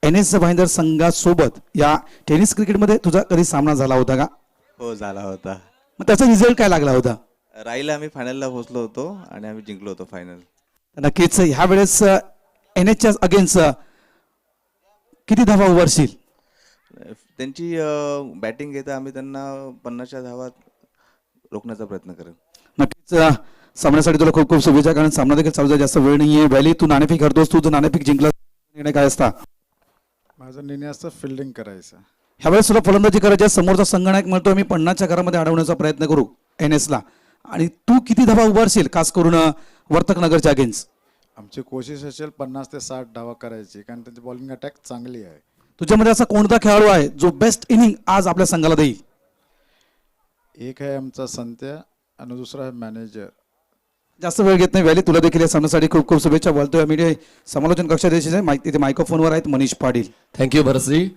NS भाईंदर संघासोबत या टेनिस क्रिकेटमध्ये तुझा कधी सामना झाला होता का?
हो झाला होता.
मग त्याचा रिझल्ट काय लागला होता?
राहीला आम्ही फायनलला पोहोचलो होतो आणि आम्ही जिंकलो होतो फायनल.
नक्कीच ह्या वेळेस NS अगेन्स्ट किती धावा उभारशील?
त्यांची बॅटिंग घेता आम्ही त्यांना 50च्या धावात रोखण्याचा प्रयत्न करेन.
नक्कीच सामन्यासाठी तुला खूप खूप शुभेच्छा, कारण सामना देखील चालू जास्त वेळ नाहीये. व्हॅली तू नाणेफेक करतोस, तू जर नाणेफेक जिंकला निर्णय काय असता?
माझा निर्णय असता फिल्डिंग करायचा.
ह्यावेळेस तुला फलंदाजी करायची. समोरचा संघनायक म्हणतो मी 50च्या घरामध्ये अडवण्याचा प्रयत्न करू NS ला, आणि तू किती धावा उभारशील खास करून वर्तक नगरच्या अगेन्स्ट?
आमची कोशिश असेल 50 ते 60 धावा करायची, कारण त्यांची बॉलिंग अटॅक चांगली आहे.
तुझ्यामध्ये असा कोणता खेळाडू आहे जो बेस्ट इनिंग आज आपल्या संघाला देईल?
एक आहे आमचा संत्या आणि दुसरा आहे मॅनेजर.
जास्त वेळ घेत नाही व्हॅली, तुला देखील या सामन्यासाठी खूप खूप शुभेच्छा. बोलतोय आम्ही समालोचन कक्षात तिथे मायक्रोफोनवर आहेत मनीष पाटील.
थँक्यू भरतजी.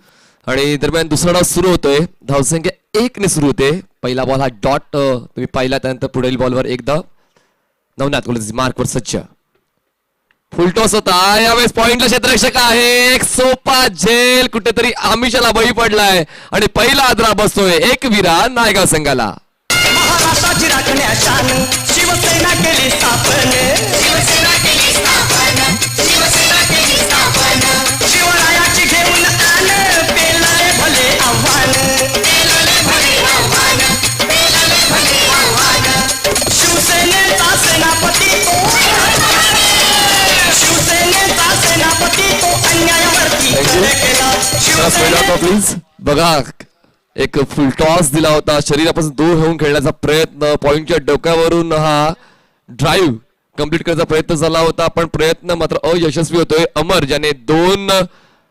आणि दरम्यान दुसरा डाव सुरू होतोय. धावसंख्या 1 ने सुरू होते. पहिला बॉल हा डॉट तुम्ही पाहिला, त्यानंतर पुढील बॉलवर एकदा नवनाथ गोलंदाजी मार्कवर सज्ज. फुल टॉस होता. यावेळेस पॉइंटला क्षेत्ररक्षक आहे. एक सोपा झेल कुठेतरी आमिषाला बळी पडलाय आणि पहिला आदरा बसतोय एक विरा नायगाव संघाला.
महाराष्ट्राची राखण्याशान शिवसेना केली स्थापन. शिवरायाची घेऊन आण पेलाले भले आव्हान. शिवसेनेचा सेनापती तो, शिवसेनेचा सेनापती तो अन्यायावरती केला.
प्लीज बघा, एक फुल टॉस दिला होता. शरीरापासून दूर होऊन खेळण्याचा प्रयत्न, पॉइंटच्या डोक्यावरून हा ड्राईव्ह कंप्लीट करण्याचा प्रयत्न झाला होता, पण प्रयत्न मात्र अयशस्वी होतोय. अमर ज्याने 2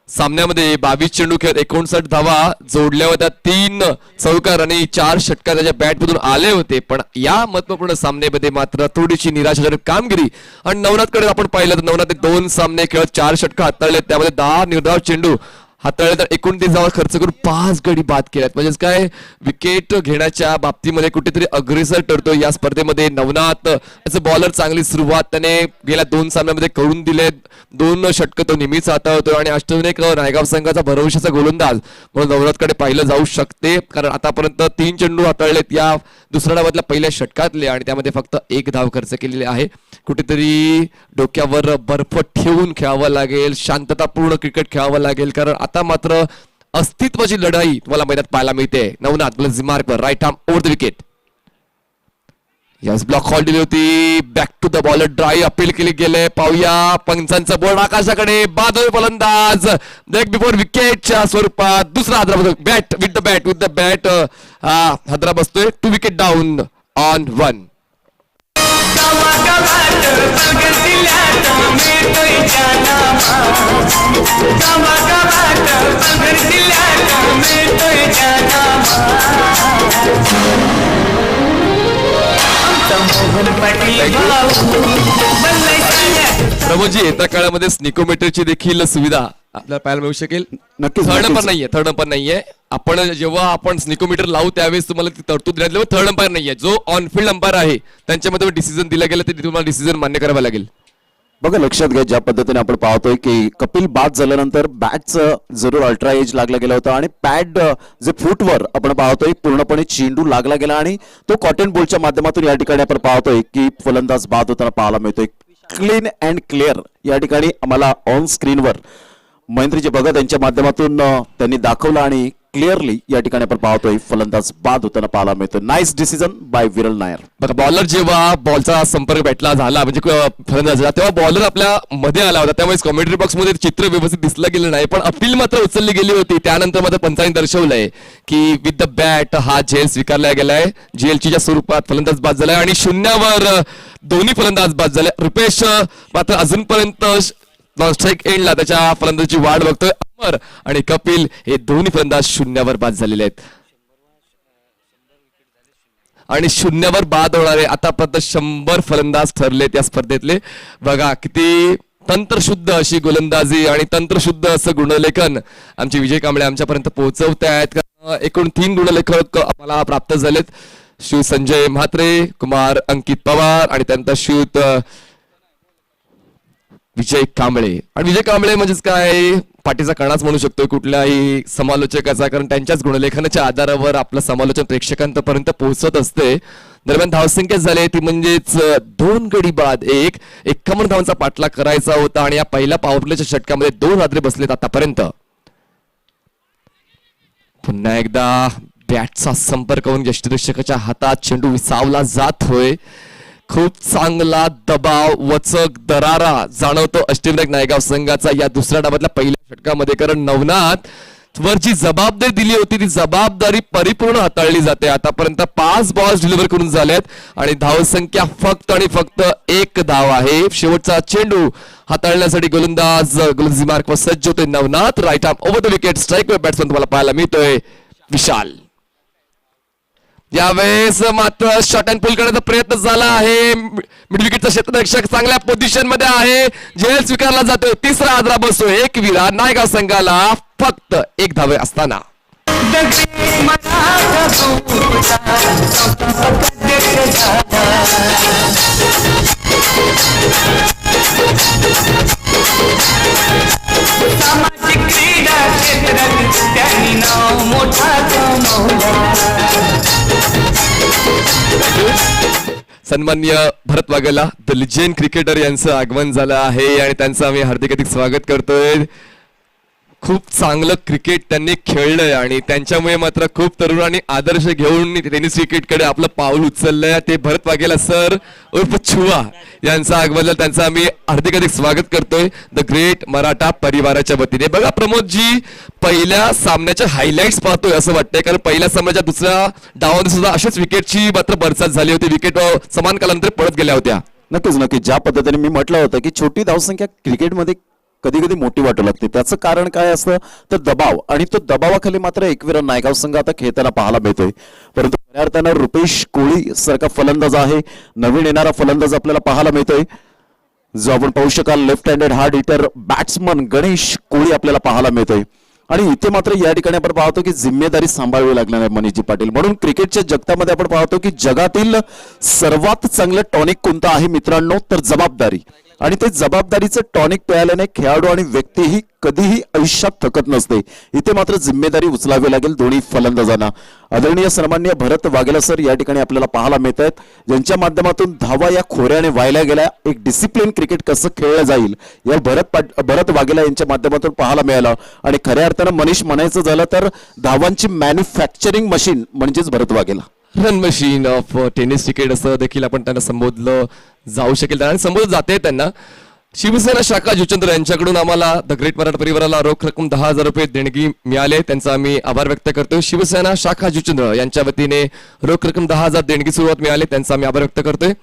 सामन्यामध्ये 22 चेंडू खेळत 59 धावा जोडल्या होत्या, 3 चौकार आणि 4 षटकार त्याच्या बॅटमधून आले होते, पण या महत्वपूर्ण सामन्यामध्ये मात्र थोडीशी निराशाजनक कामगिरी. आणि नवनाथकडे आपण पाहिलं तर नवनाथने 2 सामने खेळत 4 षटकार हाताळले, त्यामध्ये 10 निर्धाव चेंडू हाताळले, तर 29 धावा खर्च करून 5 गडी बाद केल्यात. म्हणजेच काय, विकेट घेण्याच्या बाबतीमध्ये कुठेतरी अग्रेसर ठरतो या स्पर्धेमध्ये नवनाथ. त्याचं बॉलर चांगली सुरुवात त्याने गेल्या 2 सामन्यामध्ये करून दिले. 2 षटकं तो नेहमीच हाताळतो आणि अष्टविनायक नायगाव संघाचा भरवशाचा गोलंदाज म्हणून नवनाथकडे पाहिलं जाऊ शकते, कारण आतापर्यंत 3 चेंडू हाताळलेत या दुसऱ्या डावातल्या पहिल्या षटकातले आणि त्यामध्ये फक्त 1 धाव खर्च केलेली आहे. कुठेतरी डोक्यावर बर्फ ठेवून खेळावं लागेल, शांततापूर्ण क्रिकेट खेळावं लागेल, कारण आता मात्र अस्तित्वाची लढाई तुम्हाला मैदानात पाहायला मिळते. नवनाथ गोलंदाजी मार्कवर right arm over the wicket. Yes, block call दिली होती. Back to the bowler drive appeal केली गेले. पाहूया पंचांचा बोर्ड आकाशाकडे. बाद फलंदाज ब्रेक बिफोर विकेटच्या स्वरूपात दुसरा हादरा बॅट विथ द बॅट हादरा बसतोय. 2 विकेट डाऊन ऑन 1.
गावागावात पालघर जिल्ह्यात मिळतोय जानामा गावागावात पालघर जिल्ह्यात मिळतोय जानामा आमचा मोहन पाटील भाऊ बनलाय चांगल्या
प्रमोदजी येत्या काळामध्ये स्निकोमीटरची देखील सुविधा आपल्याला पाहायला मिळू शकेल.
नक्कीच,
थर्ड
नक्कीच.
नंबर नाहीये, थर्ड नंबर नाहीये. आपण जेव्हा आपण स्निकोमीटर लावू त्यावेळेस तुम्हाला ती तरतूद देण्यात येईल. थर्ड अंपायर नाहीये, जो ऑन फील्ड अंपायर आहे त्यांच्यामध्ये डिसिजन दिला गेला ते तुम्हाला डिसिजन मान्य करावा लागेल.
बघा लक्षात घ्या ज्या पद्धतीने आपण पाहतोय की कपिल बाद झाल्यानंतर बॅटचं जरूर अल्ट्रा एज लागला गेला होता आणि पॅड जे फूटवर आपण पाहतोय पूर्णपणे चेंडू लागला गेला आणि तो कॉटन बॉलच्या माध्यमातून या ठिकाणी आपण पाहतोय की फलंदाज बाद होताना पाहायला मिळतोय. क्लीन अँड क्लिअर या ठिकाणी आम्हाला ऑन स्क्रीनवर महेंद्रजी भगत यांच्या माध्यमातून त्यांनी दाखवलं आणि क्लिअरली या ठिकाणी आपण पाहतोय फलंदाज बाद होताना पाहायला मिळतोय. नाईस डिसिजन बाय विरल नायर.
बघा बॉलर जेव्हा बॉलचा संपर्क भेटला झाला म्हणजे फलंदाजाला तेव्हा बॉलर आपल्या मध्ये आला होता त्यामुळे कॉमेंट्री बॉक्स मध्ये चित्र व्यवस्थित दिसलं गेलं नाही पण अपील मात्र उचलली गेली होती. त्यानंतर मात्र पंचांनी दर्शवलंय की विथ द बॅट हा झेल स्वीकारला गेलाय. झेलच्या स्वरूपात फलंदाज बाद झालाय आणि शून्यावर दोन्ही फलंदाज बाद झाले. रुपेश मात्र अजूनपर्यंत स्ट्राईक एंडला त्याच्या फलंदाजीची वाट बघतोय. अमर आणि कपिल हे दोन्ही फलंदाज शून्यावर बाद झालेले आहेत आणि शून्यावर बाद होणारे आतापर्यंत 100 फलंदाज ठरलेत या स्पर्धेतले. बघा किती तंत्रशुद्ध अशी गोलंदाजी आणि तंत्रशुद्ध असं गुणलेखन आमचे विजय कांबळे आमच्यापर्यंत पोहोचवत आहेत. एकूण 3 गुणलेखक आम्हाला प्राप्त झालेत. श्री संजय म्हात्रे, कुमार अंकित पवार आणि त्यानंतर श्रीयुत विजय कांबळे. आणि विजय कांबळे म्हणजेच काय पाठीचा कणाच म्हणू शकतो कुठल्याही समालोचकाचा कारण त्यांच्याच गुणलेखनाच्या आधारावर आपलं समालोचन प्रेक्षकांपर्यंत पोहोचत असते. दरम्यान धावसंख्या झाली ती म्हणजेच 2 गडी बाद 51 धावांचा पाठलाग करायचा होता आणि या पहिल्या पॉवर प्लेच्या षटकामध्ये 2 हादरे बसलेत आतापर्यंत. पुन्हा एकदा बॅटचा संपर्क होऊन यष्टिरक्षकाच्या हातात चेंडू विसावला जात होय. खूप चांगला दबाव वचक दरारा जाणवतो अष्टविनायक नायगाव संघाचा या दुसऱ्या डावातल्या पहिल्या षटकामध्ये कारण नवनाथ वर जी जबाबदारी दिली होती ती जबाबदारी परिपूर्ण हाताळली जाते. आतापर्यंत 5 बॉल्स डिलिव्हर करून झाल्यात आणि धावसंख्या फक्त आणि फक्त 1 धाव आहे. शेवटचा चेंडू हाताळण्यासाठी गोलंदाजी मार्कवर सज्ज होते Navnath. Right arm over the wicket strike batsman तुम्हाला पाहायला मिळतोय विशाल. यावेळेस मात्र शॉट अँड पुल करण्याचा प्रयत्न झाला आहे. मिड विकेटचा क्षेत्ररक्षक चांगल्या पोझिशन मध्ये आहे. झेल स्वीकारला जातोय. तिसरा आदरा बसतोय. 1 विरा नायगाव संघाला फक्त 1 धावे असताना.
सामाजिक क्रीडा क्षेत्रात त्यांनी नाव मोठा कमवला.
सन्माननीय भरत वाघेला द लिजेंड क्रिकेटर यांचं आगमन झालं आहे आणि त्यांचं आम्ही हार्दिक स्वागत करतोय. खूप चांगलं क्रिकेट त्यांनी खेळलंय आणि त्यांच्यामुळे मात्र खूप तरुणांनी आदर्श घेऊन टेनिस क्रिकेटकडे आपलं पाऊल उचललंय. ते भरत वाघेला सर उर्फ छुवा यांचं आगमन झालं त्यांचं आम्ही हार्दिक स्वागत करतोय द ग्रेट मराठा परिवाराच्या वतीने. बघा प्रमोदजी पहिल्या सामन्याच्या हायलाइट्स पाहतोय असं वाटतंय कारण पहिल्या सामन्याच्या दुसऱ्या डावामध्ये सुद्धा अशाच विकेटची मात्र बरसात झाली होती. विकेट समान कालांतरे पळत गेल्या होत्या.
नक्कीच नक्कीच ज्या पद्धतीने मी म्हटलं होतं की छोटी धावसंख्या क्रिकेटमध्ये कधी कधी मोठी वाटू लागते. त्याचं कारण काय असतं तर दबाव आणि तो दबावाखाली मात्र एकविरा नायगाव संघ आता खेळताना पाहायला मिळतोय. परंतु खऱ्या अर्थानं रुपेश कोळी सारखा फलंदाज आहे. नवीन येणारा फलंदाज आपल्याला पाहायला मिळतोय जो आपण पाहू शकाल left handed hard hitter batsman Ganesh Koli आपल्याला पाहायला मिळतोय. आणि इथे मात्र या ठिकाणी आपण पाहतो की जिम्मेदारी सांभाळावी लागणार आहे मनीषजी पाटील. म्हणून क्रिकेटच्या जगतामध्ये आपण पाहतो की जगातील सर्वात चांगलं टॉनिक कोणतं आहे मित्रांनो तर जबाबदारी. आणि ते जबाबदारीचं टॉनिक प्यायल्याने खेळाडू आणि व्यक्तीही कधीही आयुष्यात थकत नसते. इथे मात्र जिम्मेदारी उचलावी लागेल दोन्ही फलंदाजांना. आदरणीय सन्माननीय भरत वाघेला सर या ठिकाणी आपल्याला पाहायला मिळत आहेत ज्यांच्या माध्यमातून धावा या खोऱ्याने व्हायला गेल्या. एक डिसिप्लिन क्रिकेट कसं खेळलं जाईल या भरत वाघेला यांच्या माध्यमातून पाहायला मिळालं. आणि खऱ्या अर्थानं मनीष म्हणायचं झालं तर धावांची मॅन्युफॅक्चरिंग मशीन म्हणजेच Bharat Waghela.
Run machine of tennis cricket असं देखील आपण त्यांना संबोधलं जाऊ शकेल आणि संबोधलं जाते त्यांना. शिवसेना शाखा जुचंद्र यांच्याकडून आम्हाला द ग्रेट मराठा परिवाराला रोख रक्कम 10,000 रुपये देणगी मिळाले त्यांचा आम्ही आभार व्यक्त करतोय. शिवसेना शाखा जुचंद्र यांच्या वतीने रोख रक्कम 10,000 देणगी सुरुवात मिळाली त्यांचा आम्ही आभार व्यक्त करतोय.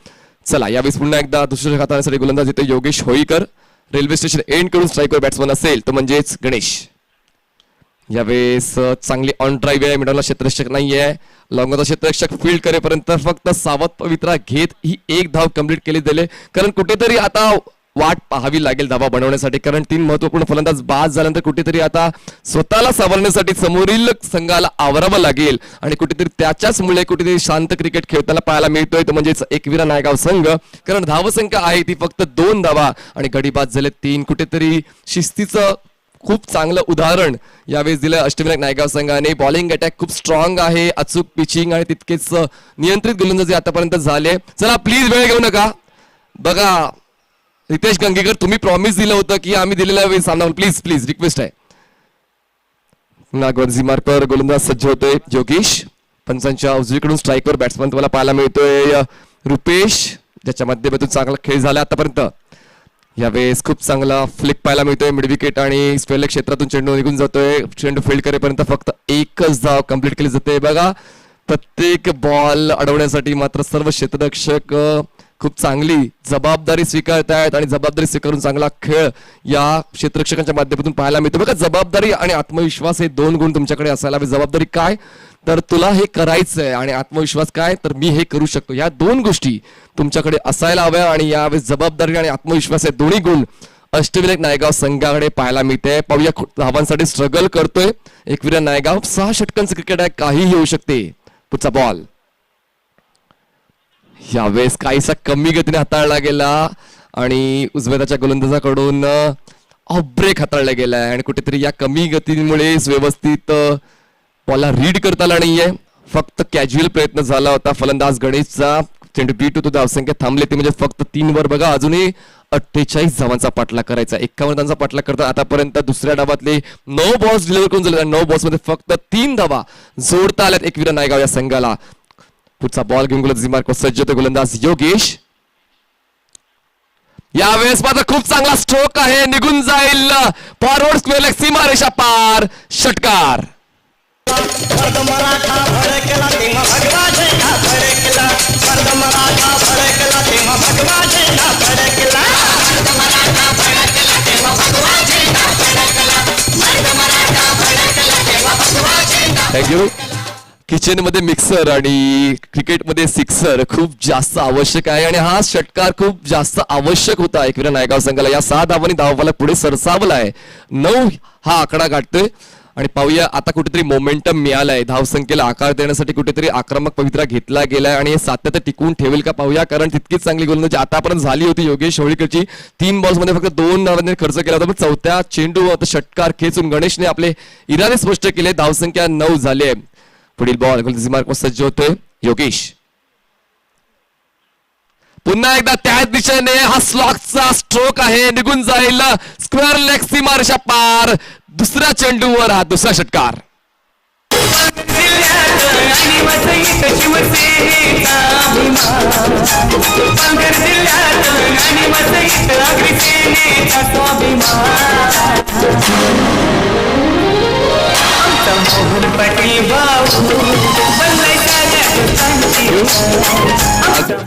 चला यावेळेस पुन्हा एकदा दुसऱ्या हाताळण्यासाठी गोलंदाज येतो योगेश होईकर. रेल्वे स्टेशन एंड करून स्ट्राईकवर बॅट्समन असेल तो म्हणजेच गणेश. यावेळेस चांगली ऑन ड्राईव्ह आहे, मिडलला क्षेत्ररक्षक नाहीये. लॉंगचा क्षेत्ररक्षक फील्ड करेपर्यंत फक्त सावध पवित्रा घेत ही एक धाव कंप्लीट केली दिले, कारण कुठेतरी आता वाट पाहावी लागेल धावा बनवण्यासाठी, कारण 3 महत्वपूर्ण फलंदाज बाद झाल्यानंतर कुठेतरी आता स्वतःला सावरण्यासाठी समोरील संघाला आवरावं लागेल आणि कुठेतरी त्याच्याच मुळे कुठेतरी शांत क्रिकेट खेळताना पाहायला मिळतोय तो म्हणजेच एकविरा नायगाव संघ, कारण धावसंख्या आहे ती फक्त 2 धावा आणि गडी बाद झाले 3. कुठेतरी शिस्तीचं खूप चांगलं उदाहरण यावेळेस दिलं अष्टविनायक नायगाव संघाने. बॉलिंग अटॅक खूप स्ट्रॉंग आहे, अचूक पिचिंग आणि तितकेच नियंत्रित गोलंदाजी आतापर्यंत झाले. चला प्लीज वेळ घेऊ नका. बघा रितेश गंगेकर, तुम्ही प्रॉमिस दिलं होतं की आम्ही दिलेल्या वेळी सामना, प्लीज प्लीज रिक्वेस्ट आहे. नागवरजी मार्कर गोलंदाज सज्ज होतोय योगेश. पंचांच्या उजवीकडून स्ट्राईकवर बॅट्समन तुम्हाला पाहायला मिळतोय रुपेश, ज्याच्या माध्यमातून चांगला खेळ झाला आतापर्यंत. यावेळेस खूप चांगला फ्लिक पाहायला मिळतोय मिड विकेट आणि स्पेल क्षेत्रातून चेंडू निघून जातोय. चेंडू फील्ड करेपर्यंत फक्त एकच धाव कंप्लीट केली जाते. बघा प्रत्येक बॉल अडवण्यासाठी मात्र सर्व क्षेत्ररक्षक खूप चांगली जबाबदारी स्वीकारतायत आणि जबाबदारी स्वीकारून चांगला खेळ या क्षेत्ररक्षकांच्या माध्यमातून पाहायला मिळतो. बघा जबाबदारी आणि आत्मविश्वास हे 2 गुण तुमच्याकडे असायला हवे. जबाबदारी काय तर तुला हे करायचंय आणि आत्मविश्वास काय तर मी हे करू शकतो. या 2 गोष्टी तुमच्याकडे असायला हव्या आणि यावेळेस जबाबदारी आणि आत्मविश्वास हे दोन्ही गुण अष्टविनायक नायगाव संघाकडे पाहायला मिळते. पाहूया धावांसाठी स्ट्रगल करतोय एकविरा नायगाव. 6 षटकांचं क्रिकेट आहे, काहीही होऊ शकते. पुढचा बॉल यावेळेस काहीसा कमी गतीने हाताळला गेला आणि उजव्याच्या गोलंदाजाकडून ऑफ ब्रेक हाताळला गेलाय आणि कुठेतरी या कमी गतीमुळे व्यवस्थित बॉलला रीड करता आला नाहीये. फक्त कॅज्युअल प्रयत्न झाला होता फलंदाज गणेशचा. चेंडू बीट होतो, धावसंख्या थांबली ती म्हणजे फक्त 3 वर. बघा अजूनही 48 धावांचा पाठलाग करायचा. 51 धावांचा पाठलाग करता आतापर्यंत दुसऱ्या डावातले 9 बॉल्स डिलिव्हर करून झाले. 9 बॉल्स मध्ये फक्त 3 धावा जोडता आल्यात एकविरा नायगाव या संघाला. पुढचा बॉल घेऊन गोलंदाजी मार्क सज्ज होतो गोलंदाज योगेश. यावेळेस मात्र खूप चांगला स्ट्रोक आहे, निघून जाईल फॉरवर्ड स्क्वेअर लेग, सीमा रेषा पार, षटकार.
स्वर्ग मराठा भडकला तेव्हा भगवा झेंडा फडकला. स्वर्ग मराठा भडकला तेव्हा भगवा झेंडा फडकला. स्वर्ग मराठा भडकला तेव्हा भगवा झेंडा फडकला. स्वर्ग मराठा भडकला तेव्हा भगवा झेंडा.
थँक्यू. किचन मध्ये मिक्सर आणि क्रिकेटमध्ये सिक्सर खूप जास्त आवश्यक आहे आणि हा षटकार खूप जास्त आवश्यक होता एकविरा नायगाव संघाला. या 6 धावांनी धावफलक पुढे सरसावला आहे. 9 हा आकडा गाठतोय आणि पाहूया आता कुठेतरी मोमेंटम मिळालाय. धावसंख्येला आकार देण्यासाठी कुठेतरी आक्रमक पवित्रा घेतला गेलाय आणि हे सातत्य टिकवून ठेवेल का पाहूया, कारण तितकीच चांगली गोलंदाजी आतापर्यंत झाली होती योगेश होळीकरची. 3 बॉल्स मध्ये फक्त 2 धावांनी खर्च केला होता, पण 4थ्या चेंडू आता षटकार खेचून गणेशने आपले इरादे स्पष्ट केले. धावसंख्या 9 झाली आहे. पुढील बॉल गोलंदाजी मार्क सज्ज होतोय योगेश. पुन्हा एकदा त्याच दिशेने हा स्लॉकचा स्ट्रोक आहे, निघून जाईल स्क्वेअर लेग, सीमा रेषा पार. दुसऱ्या चेंडूवर हा दुसरा षटकार.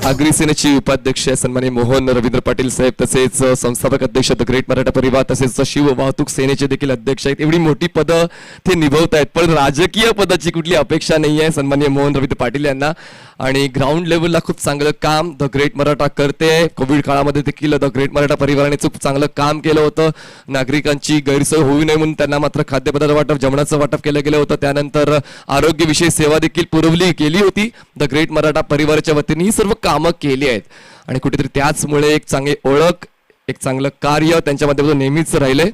आगरी सेनेचे उपाध्यक्ष सन्माननीय मोहन रवींद्र पाटील साहेब, तसेच संस्थापक अध्यक्ष द ग्रेट मराठा परिवार, तसेच शिव वाहतूक सेनेचे देखील अध्यक्ष आहेत. एवढी मोठी पदं ते निभवत आहेत, पण राजकीय पदाची कुठली अपेक्षा नाही आहे सन्माननीय मोहन रवींद्र पाटील यांना. आणि ग्राउंड लेवलला खूप चांगलं काम द ग्रेट मराठा करते. कोविड काळामध्ये देखील द ग्रेट मराठा परिवाराने खूप चांगलं काम केलं होतं. नागरिकांची गैरसोय होऊ नये म्हणून त्यांना मात्र खाद्यपदार्थ वाटप, जेवणाचं वाटप केलं गेलं होतं. त्यानंतर आरोग्यविषयी सेवा देखील पुरवली गेली होती. द ग्रेट मराठा परिवाराच्या वतीने ही सर्व कामं केली आहेत आणि कुठेतरी त्याचमुळे एक चांगली ओळख, एक चांगलं कार्य त्यांच्या माध्यमातून नेहमीच राहिले.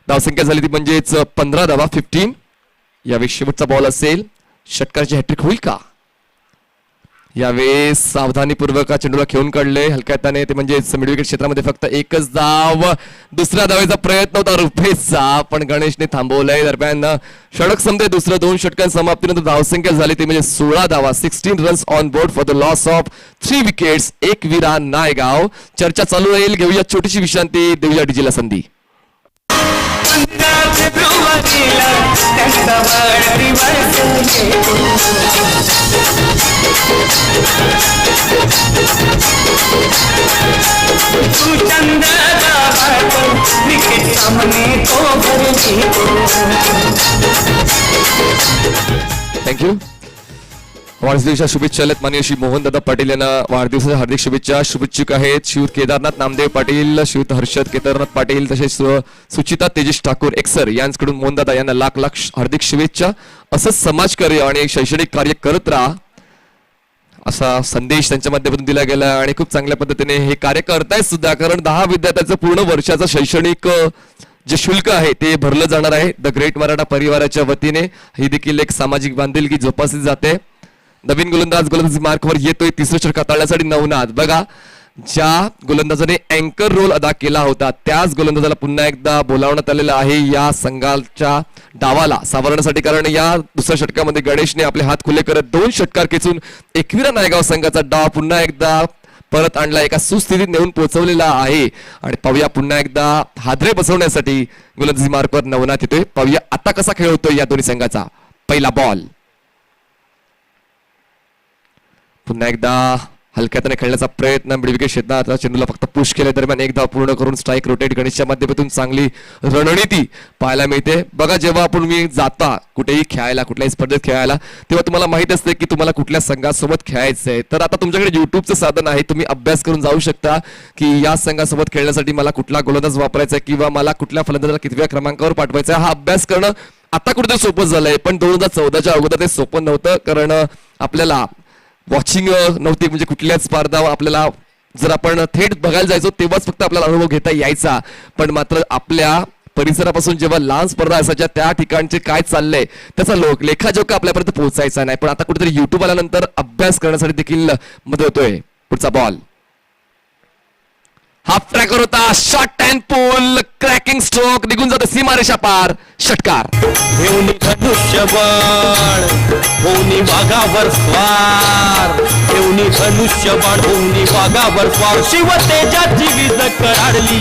धावसंख्या झाली ती म्हणजेच 15 धावा, 15. यावेळी शेवटचा बॉल असेल, षटकाराची हॅट्रिक होईल का? यावेळेस सावधानीपूर्वक चेंडूला खेळून काढले हलक्या हाताने, ते म्हणजे मिड विकेट क्षेत्रामध्ये फक्त एकच धाव. दुसऱ्या धावेचा प्रयत्न होता रुपेशचा, पण गणेशने थांबवलाय. दरम्यान षटक संपते. दुसरं 2 षटकां समाप्तीनंतर धावसंख्या झाली ती म्हणजे 16 धावा, 16 runs on board for the loss of 3 wickets. Ekvira Naigaon. चर्चा चालू राहील, घेऊया छोटीशी विश्रांती, देऊया डीजेला संधी. थँक्यू. वाढदिवसाच्या शुभेच्छा आहेत माननीय श्री मोहनदादा पाटील यांना वाढदिवसाच्या हार्दिक शुभेच्छा. शुभेच्छुक आहेत श्रीयुत केदारनाथ नामदेव पाटील, श्रीयुत हर्षद केदारनाथ पाटील, तसेच सुचिता तेजस ठाकूर एक्सर यांच्याकडून मोहनदादा यांना लाख लाख हार्दिक शुभेच्छा. असंच समाजकार्य आणि शैक्षणिक कार्य करत राहा असा संदेश त्यांच्या माध्यमातून दिला गेला आणि खूप चांगल्या पद्धतीने हे कार्य करतायत सुद्धा, कारण 10 विद्यार्थ्यांचं पूर्ण वर्षाचं शैक्षणिक जे शुल्क आहे ते भरलं जाणार आहे. द ग्रेट मराठा परिवाराच्या वतीने ही देखील एक सामाजिक बांधिलकी जोपासली जाते. नवीन गोलंदाजी मार्कवर येतोय. तिसरं षटक हाताळण्यासाठी नवनाथ. बघा, ज्या गोलंदाजाने अँकर रोल अदा केला होता त्याच गोलंदाजाला पुन्हा एकदा बोलावण्यात आलेलं आहे या संघाच्या डावाला सावरण्यासाठी, कारण या दुसऱ्या षटकामध्ये गणेशने आपले हात खुले करत 2 षटकार खेचून एकविरा नायगाव संघाचा डाव पुन्हा एकदा परत आणला, एका सुस्थितीत नेऊन पोहोचवलेला आहे. आणि पाहूया पुन्हा एकदा हादरे बसवण्यासाठी गोलंदाजी मार्कवर नवनाथ येतोय. पाहूया आता कसा खेळ होतोय या दोन्ही संघाचा. पहिला बॉल. पुन्हा एकदा हलक्याने खेळण्याचा प्रयत्न. मिडविकेट क्षेत्रात चेंडूला फक्त पुश केल्या दरम्यान एक धाव पूर्ण करून स्ट्राईक रोटेट. गणेशच्या माध्यमातून चांगली रणनीती पाहायला मिळते. बघा, जेव्हा आपण जाता कुठेही खेळायला, कुठल्याही स्पर्धेत खेळायला, तेव्हा तुम्हाला माहित असते की तुम्हाला कुठल्या संघासोबत खेळायचंय. तर आता तुमच्याकडे युट्यूबचं साधन आहे, तुम्ही अभ्यास करून जाऊ शकता की या संघासोबत खेळण्यासाठी मला कुठला गोलंदाज वापरायचा आहे किंवा मला कुठल्या फलंदाजाला कितव्या क्रमांकावर पाठवायचा आहे. हा अभ्यास करणं आता कुठे सोपं झालंय, पण 2014च्या अगोदर ते सोपं नव्हतं, कारण आपल्याला वॉचिंग नव्हती. म्हणजे कुठल्याच स्पर्धा आपल्याला जर आपण थेट बघायला जायचो तेव्हाच फक्त आपल्याला अनुभव घेता यायचा, पण मात्र आपल्या परिसरापासून जेव्हा लहान स्पर्धा असायच्या त्या ठिकाणचे काय चाललंय त्याचा लेखाजोखा आपल्यापर्यंत पोहोचायचा नाही. पण आता कुठेतरी युट्यूब आल्यानंतर अभ्यास करण्यासाठी देखील मदत होतोय. पुढचा बॉल. हाफ ट्रॅकर होता. Shot and pool, cracking stroke, निघून जातो सीमारेषा पार. षटकार.
घेऊन धनुष्यबाण होऊनी वाघावर स्वार, घेऊन धनुष्यबाण होऊनी वाघावर स्वार. शिवतेजाची वीज कडाडली,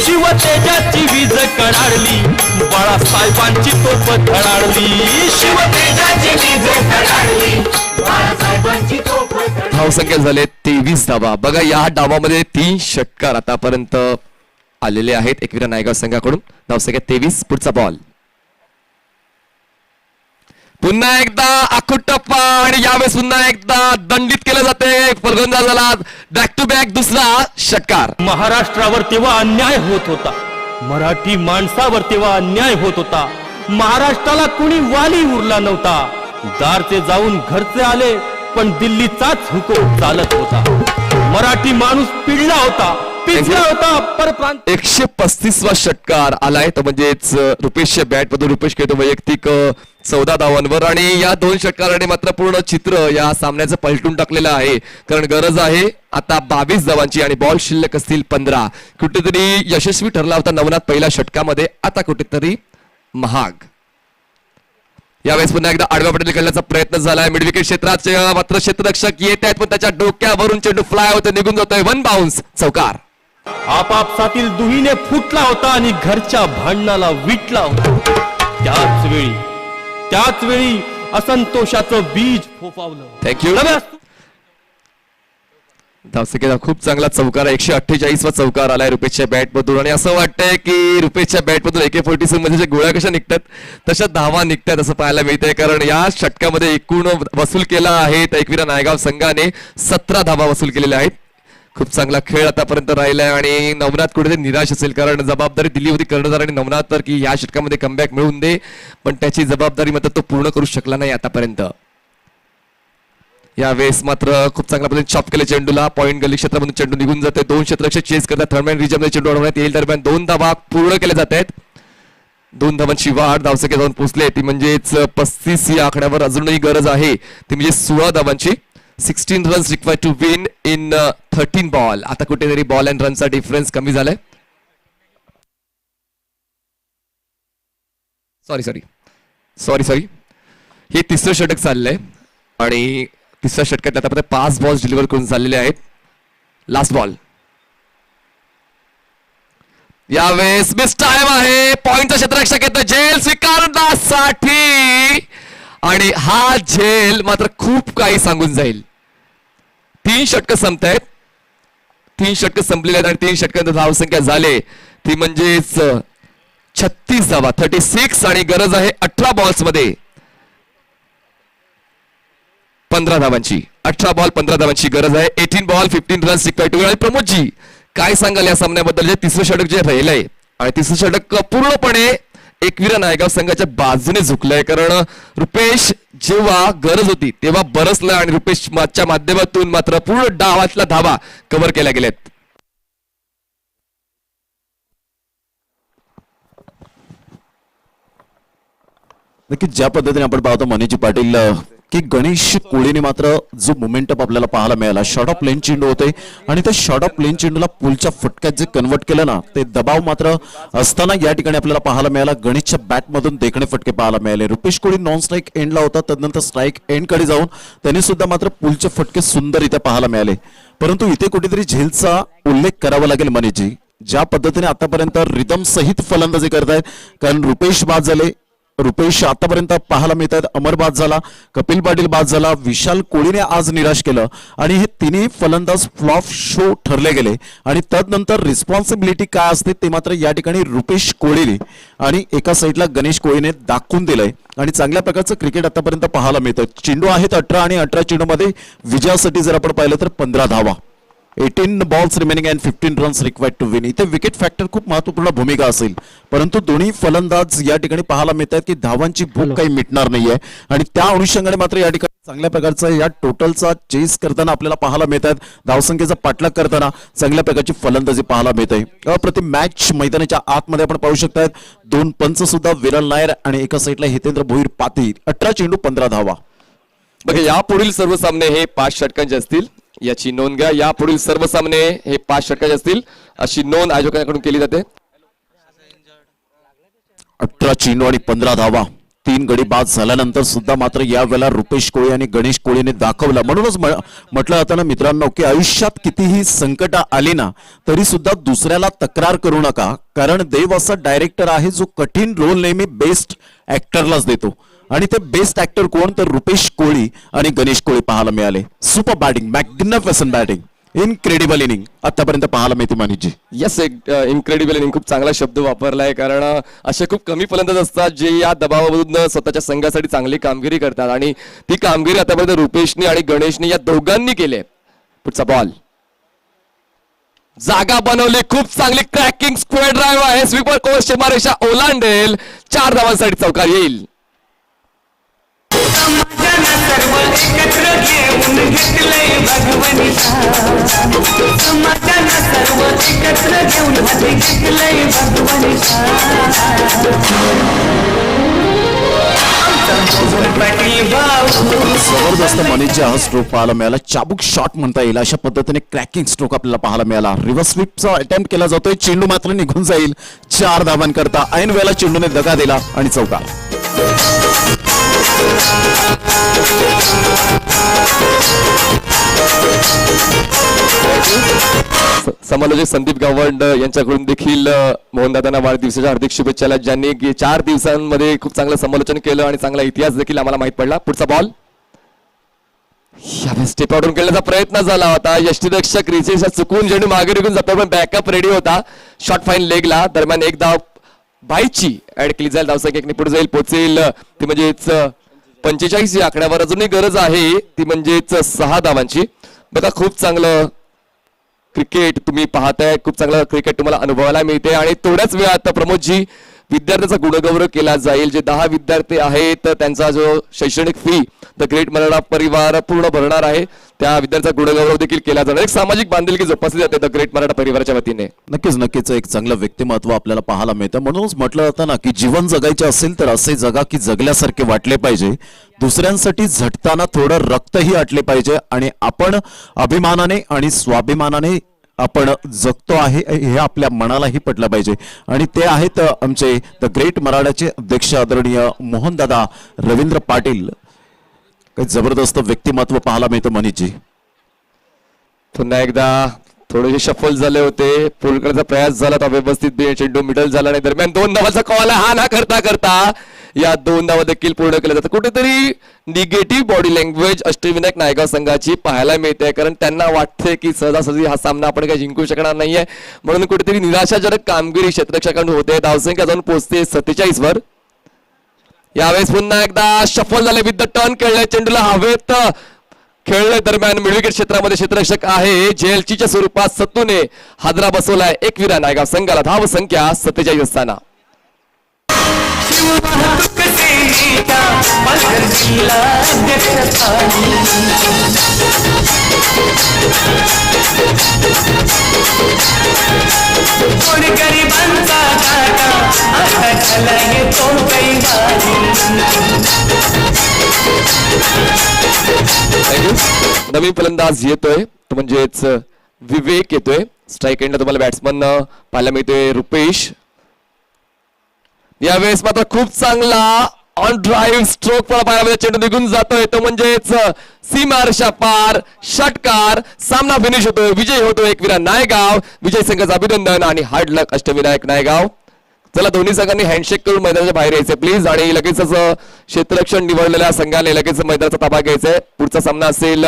शिवतेजाची वीज कडाडली, बाळासाहेबांची तोफ धडाडली. शिवतेजाची वीज कडाडली, बाळासाहेबांची तोफ.
धावसंख्या झाले 23 धावा. बघा, या डावामध्ये 3 षटकार आतापर्यंत आलेले आहेत एकविरा नायगाव संघाकडून. धावसंख्या 23. पुढचा बॉल. पुन्हा एकदा आखूट टप्पा आणि यावेळेस पुन्हा एकदा दंडित केलं जाते फलंदाजाला. बॅक टू बॅक दुसरा षटकार.
महाराष्ट्रावर तेव्हा अन्याय होत होता, मराठी माणसावर तेव्हा अन्याय होत होता. महाराष्ट्राला कुणी वाली उरला नव्हता. दारचे जाऊन घरचे आले, पण दिल्लीचाच हुकूम चालत होता. मराठी माणूस पिळला होता, पिचला होता परप्रांत.
135वा षटकार आलाय, तर म्हणजेच रुपेशच्या बॅट मधून रुपेश खेळतो वैयक्तिक 14 धावांवर. आणि या 2 षटकाराने मात्र पूर्ण चित्र या सामन्याचं पलटून टाकलेलं आहे, कारण गरज आहे आता 22 धावांची आणि बॉल शिल्लक असतील 15. कुठेतरी यशस्वी ठरला होता नवनाथ पहिल्या षटकामध्ये, आता कुठेतरी महाग. यावेळेस पुन्हा एकदा आडव्या पट्टीने खेळण्याचा प्रयत्न झालाय. मिडविकेट क्षेत्रात मात्र क्षेत्ररक्षक येत आहेत, पण त्याच्या डोक्यावरून चेंडू फ्लाय होतो, निघून जातोय. 1 बाउन्स. चौकार.
आपापसातील दुहीने फुटला होता आणि घरच्या भांडणाला विटला होता. त्याच वेळी असंतोषाचं बीज फोफावलं.
थँक्यू. धावसंख्येचा खूप चांगला चौकार, 148वा चौकार आलाय रुपेशच्या बॅट मधून. आणि असं वाटतंय की रुपेशच्या बॅट मधून AK-47 मध्ये जे गोळ्या कशा निघतात तशा धावा निघतात असं पाहायला मिळतंय, कारण या षटकामध्ये एकूण वसूल केला आहे एकविरा नायगाव संघाने 17 धावा वसूल केलेल्या आहेत. खूप चांगला खेळ आतापर्यंत राहिलाय आणि नवनाथ कुठेतरी निराश असेल, कारण जबाबदारी दिली होती कर्णधार आणि नवनाथ तर की या षटकामध्ये कमबॅक मिळवून दे, पण त्याची जबाबदारी मात्र तो पूर्ण करू शकला नाही आतापर्यंत. यावेळेस मात्र खूप चांगल्या पद्धतीने चॉप केले चेंडूला. पॉईंट गली क्षेत्रामधून चेंडू निघून जाते. 2 क्षेत्ररक्षक चेस करतात. थर्डमॅन रिजनमध्ये चेंडू अडवण्यात येईल. दरम्यान 2 धावा पूर्ण केल्या जात आहेत. 2 धावांची वाढ धावसंख्या जाऊन पोहोचले, ती म्हणजेच 35 या आकड्यावर अजूनही गरज आहे, ती म्हणजे 16 धावांची. 16 runs required to win in 13 ball. आता कुठेतरी बॉल अँड रनचा डिफरन्स कमी झालाय. सॉरी हे तिसरं षटक चाललंय आणि तिसऱ्या षटकात आतापर्यंत 5 बॉल्स डिलिव्हर करून झालेले आहेत. Last ball. यावेळेस मिस टाइम आहे. पॉइंटचा क्षेत्ररक्षक येतो झेल स्वीकारण्यासाठी आणि हा झेल मात्र खूप काही सांगून जाईल. 3 षटकं संपतायत. 3 षटकं संपलेली आहेत आणि 3 षटकांत धावसंख्या झाले ती म्हणजेच 36 धावा, 36 आणि गरज आहे 18 बॉल्स मध्ये. 15 धावांची. 18 बॉल 15 धावांची गरज आहे. 18 ball 15 runs required to win. आणि प्रमोदजी काय सांगाल या सामन्याबद्दल? जे तिसरं षटक जे राहिलंय आणि तिसरं षटक पूर्णपणे एकविरा नायगाव संघाच्या बाजूने झुकलंय, कारण रुपेश जेव्हा गरज होती तेव्हा बरसलं आणि रुपेशच्या माध्यमातून मात्र पूर्ण डावातल्या धावा कव्हर केल्या गेल्यात.
नक्की ज्या पद्धतीने आपण पाहतो मनीजी पाटील की गणेश कोळीने मात्र जो मोमेंटम आपल्याला पाहायला मिळाला, शॉर्ट ऑफ प्लेन चेंडू होते आणि त्या शॉर्ट ऑफ प्लेन चेंडूला पुलच्या फटक्यात जे कन्वर्ट केलं ना, ते दबाव मात्र असताना या ठिकाणी आपल्याला पाहायला मिळाला. गणेशच्या बॅटमधून देखणे फटके पाहायला मिळाले. रुपेश कोळी नॉन स्ट्राईक एंडला होता, तदनंतर स्ट्राईक एंडकडे जाऊन त्यांनी सुद्धा मात्र पुलचे फटके सुंदर इथे पाहायला मिळाले. परंतु इथे कुठेतरी झेलचा उल्लेख करावा लागेल मनीजी, ज्या पद्धतीने आतापर्यंत रिदम सहित फलंदाजी करतायत. कारण रुपेश बाद झाले, रुपेश आतापर्यंत पाहायला मिळत आहेत. अमर बाद झाला, कपिल पाटील बाद झाला, विशाल कोळीने आज निराश केलं आणि हे तिन्ही फलंदाज फ्लॉप शो ठरले गेले. आणि तदनंतर रिस्पॉन्सिबिलिटी काय असते ते मात्र या ठिकाणी रुपेश कोळीने आणि एका साईडला गणेश कोळीने दाखवून दिलंय आणि चांगल्या प्रकारचं क्रिकेट आतापर्यंत पाहायला मिळतं. चेंडू आहेत 18 आणि 18 चेंडूमध्ये विजयासाठी जर आपण पाहिलं तर 15 धावा. 18 balls remaining and 15 runs required to win. इथे विकेट फॅक्टर खूप महत्वपूर्ण भूमिका असेल, परंतु दोन्ही फलंदाज या ठिकाणी पाहायला मिळतात की धावांची भूक काही मिटणार नाहीये आणि त्या अनुषंगाने मात्र या ठिकाणी चांगल्या प्रकारचा या टोटलचा चेस करताना आपल्याला पाहायला मिळतात. धावसंख्येचा पाठलाग करताना चांगल्या प्रकारची फलंदाजी पाहायला मिळते. अप्रतिम मॅच मैदानाच्या आतमध्ये आपण पाहू शकतात. 2 पंच सुद्धा विरल नायर आणि एका साईडला हितेंद्र भोईर पाटील. 18 चेंडू 15 धावा.
बघा, यापुढील सर्व सामने हे 5 षटकांचे असतील याची नोंद घ्या. यापुढील सर्व सामने हे 5 षटकांचे असतील अशी नोंद आयोजकांकडून केली जाते.
18 चेंडू आणि 15 धावा. 3 गडी बाद झाल्यानंतर सुद्धा मात्र यावेळेला रुपेश कोळी आणि गणेश कोळीने दाखवला. म्हणूनच म्हटलं जातं ना मित्रांनो की आयुष्यात कितीही संकट आली ना तरी सुद्धा दुसऱ्याला तक्रार करू नका, कारण देव असा डायरेक्टर आहे जो कठीण रोल नेहमी बेस्ट ऍक्टरलाच देतो. आणि ते बेस्ट ऍक्टर कोण तर रुपेश कोळी आणि गणेश कोळी पाहायला मिळाले. Super batting, magnificent batting, incredible inning आतापर्यंत पाहायला मिळते मनीजी.
यस, एक इनक्रेडिबल इनिंग खूप चांगला शब्द वापरलाय, कारण असे खूप कमी फलंदाज असतात जे या दबावामधून स्वतःच्या संघासाठी चांगली कामगिरी करतात आणि ती कामगिरी आतापर्यंत रुपेशने आणि गणेशने या दोघांनी केली. पुढचा बॉल जागा बनवली, खूप चांगली क्रॅकिंग स्क्वेअर ड्राईव्ह आहे. स्वीपर कोर्स सीमारेषा ओलांडेल, 4 धावांसाठी चौकार येईल.
सर्व एकत्र घेऊन घेतलंय भगवनीचा, समाजानं सर्व एकत्र घेऊन हाती घेतलंय भगवनीचा.
जबरदस्त मनीजी हा स्ट्रोक पाहायला मिळाला. चाबूक शॉट म्हणता येईल अशा पद्धतीने क्रॅकिंग स्ट्रोक आपल्याला पाहायला मिळाला. रिव्हर्स स्वीपचा अटेम्प्ट केला जातोय, चेंडू मात्र निघून जाईल. 4 धावांकरता ऐन वेळेला चेंडूने दगा दिला आणि चौकार.
समालोचक संदीप गावंड यांच्याकडून देखील मोहनदादांना वाढदिवसाच्या हार्दिक शुभेच्छा, ज्यांनी 4 दिवसांमध्ये खूप चांगलं समालोचन केलं आणि चांगला इतिहास देखील आम्हाला माहित पडला. पुढचा बॉल यावेळेस स्टेप आउट केल्याचा प्रयत्न झाला होता. यष्टीरक्षक रिचेशा चुकून चेंडू मागे निघून जातो, पण बॅकअप रेडी होता. शॉर्ट फाईन लेगला दरम्यान एक धाव बाईची ऍड केली जाईल. धावसंख्या 1 पुढे जाईल, पोहोचेल ती म्हणजेच 45 या आकड्यावर. अजूनही गरज आहे ती म्हणजेच 6 धावांची. बघा, खूप चांगलं क्रिकेट तुम्ही पाहताय, खूप चांगलं क्रिकेट तुम्हाला अनुभवायला मिळते आणि थोड्याच वेळात प्रमोदजी विद्यार्थ्यांचा गुणगौरव केला जाईल. जे 10 विद्यार्थी आहेत त्यांचा जो शैक्षणिक फी द ग्रेट मराठा परिवार पूर्ण भरणार आहे, त्या विद्यार्थ्यांचा गुणगौरव देखील केला जाणार. एक सामाजिक बांधिलकी जोपासली जाते द ग्रेट मराठा परिवाराच्या वतीने.
नक्कीच एक चांगलं व्यक्तिमत्व आपल्याला पाहायला मिळतं. म्हणूनच म्हटलं जातं ना की जीवन जगायचे असेल तर असे जगा की जगल्यासारखे वाटले पाहिजे. दुसऱ्यांसाठी झटताना थोडं रक्तही आटले पाहिजे आणि आपण अभिमानाने आणि स्वाभिमानाने आपण जगतो आहे हे आपल्या मनालाही पटलं पाहिजे. आणि ते आहेत आमचे द ग्रेट मराठाचे अध्यक्ष आदरणीय मोहनदादा रवींद्र पाटील. काही जबरदस्त व्यक्तिमत्व पाहायला मिळतं मनीजी.
पुन्हा एकदा थोडेसे शफल झाले होते, पुल करण्याचा प्रयास झाला तर व्यवस्थित चेंडू मिडल झाला नाही. दरम्यान 2 धावाचा कॉल हा ना करता या 2 धावा देखील पूर्ण केल्या जातात. कुठेतरी negative body language Ashtavinayak Naigaon संघाची पाहायला मिळते, कारण त्यांना वाटते की सहजासहजी हा सामना आपण काही जिंकू शकणार नाहीये, म्हणून कुठेतरी निराशाजनक कामगिरी क्षेत्ररक्षकांकडून होते. धावसंख्या जाऊन पोहोचते 47 वर. यावेळेस पुन्हा एकदा शफल झाले, विथ द टर्न खेळले, चेंडूला हवेत खेळ दरम्यान मिडविकेट क्षेत्रामध्ये क्षेत्ररक्षक आहे जेएलचीच्या स्वरूपात सत्तूने हादरा बसवलाय एकविरा नायगाव संघाला. धाव संख्या 47 असताना
वाहतूक सेनेच्या पालघर जिल्हा अध्यक्षस्थानी कोण गरिबांचा दाता आता झाला येतो कैवारी.
थँक्यू. नवीन फलंदाज येतोय तो म्हणजेच विवेक येतोय. स्ट्राईक एंडला तुम्हाला बॅट्समन पाहायला मिळतोय रुपेश. यावेळेस मात्र खूप चांगला ऑन ड्राईव्ह स्ट्रोक पण पाहायला मिळतो. चेंडू निघून जातोय तो म्हणजेच सीमारेषा पार षटकार. सामना फिनिश होतोय. विजय होतोय एकविरा नायगाव. विजय संघाचं अभिनंदन आणि हार्ड लक अष्टविनायक नायगाव. चला दोन्ही संघांनी हँडशेक करून मैदानाच्या बाहेर यायचे प्लीज. आणि लगेचच क्षेत्ररक्षण निवडलेल्या संघाने लगेच मैदानाचा ताबा घ्यायचा. पुढचा सामना असेल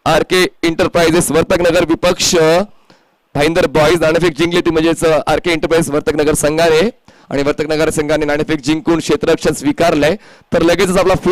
आरके इंटरप्राइजेस वर्तकनगर विपक्ष भाईंदर बॉईज. नाणेफेक जिंकली ती म्हणजेच आरके इंटरप्राइज वर्तकनगर संघाने आणि वर्तकनगर संघाने नाणेफेक जिंकून क्षेत्ररक्षण स्वीकारलंय. तर लगेचच आपला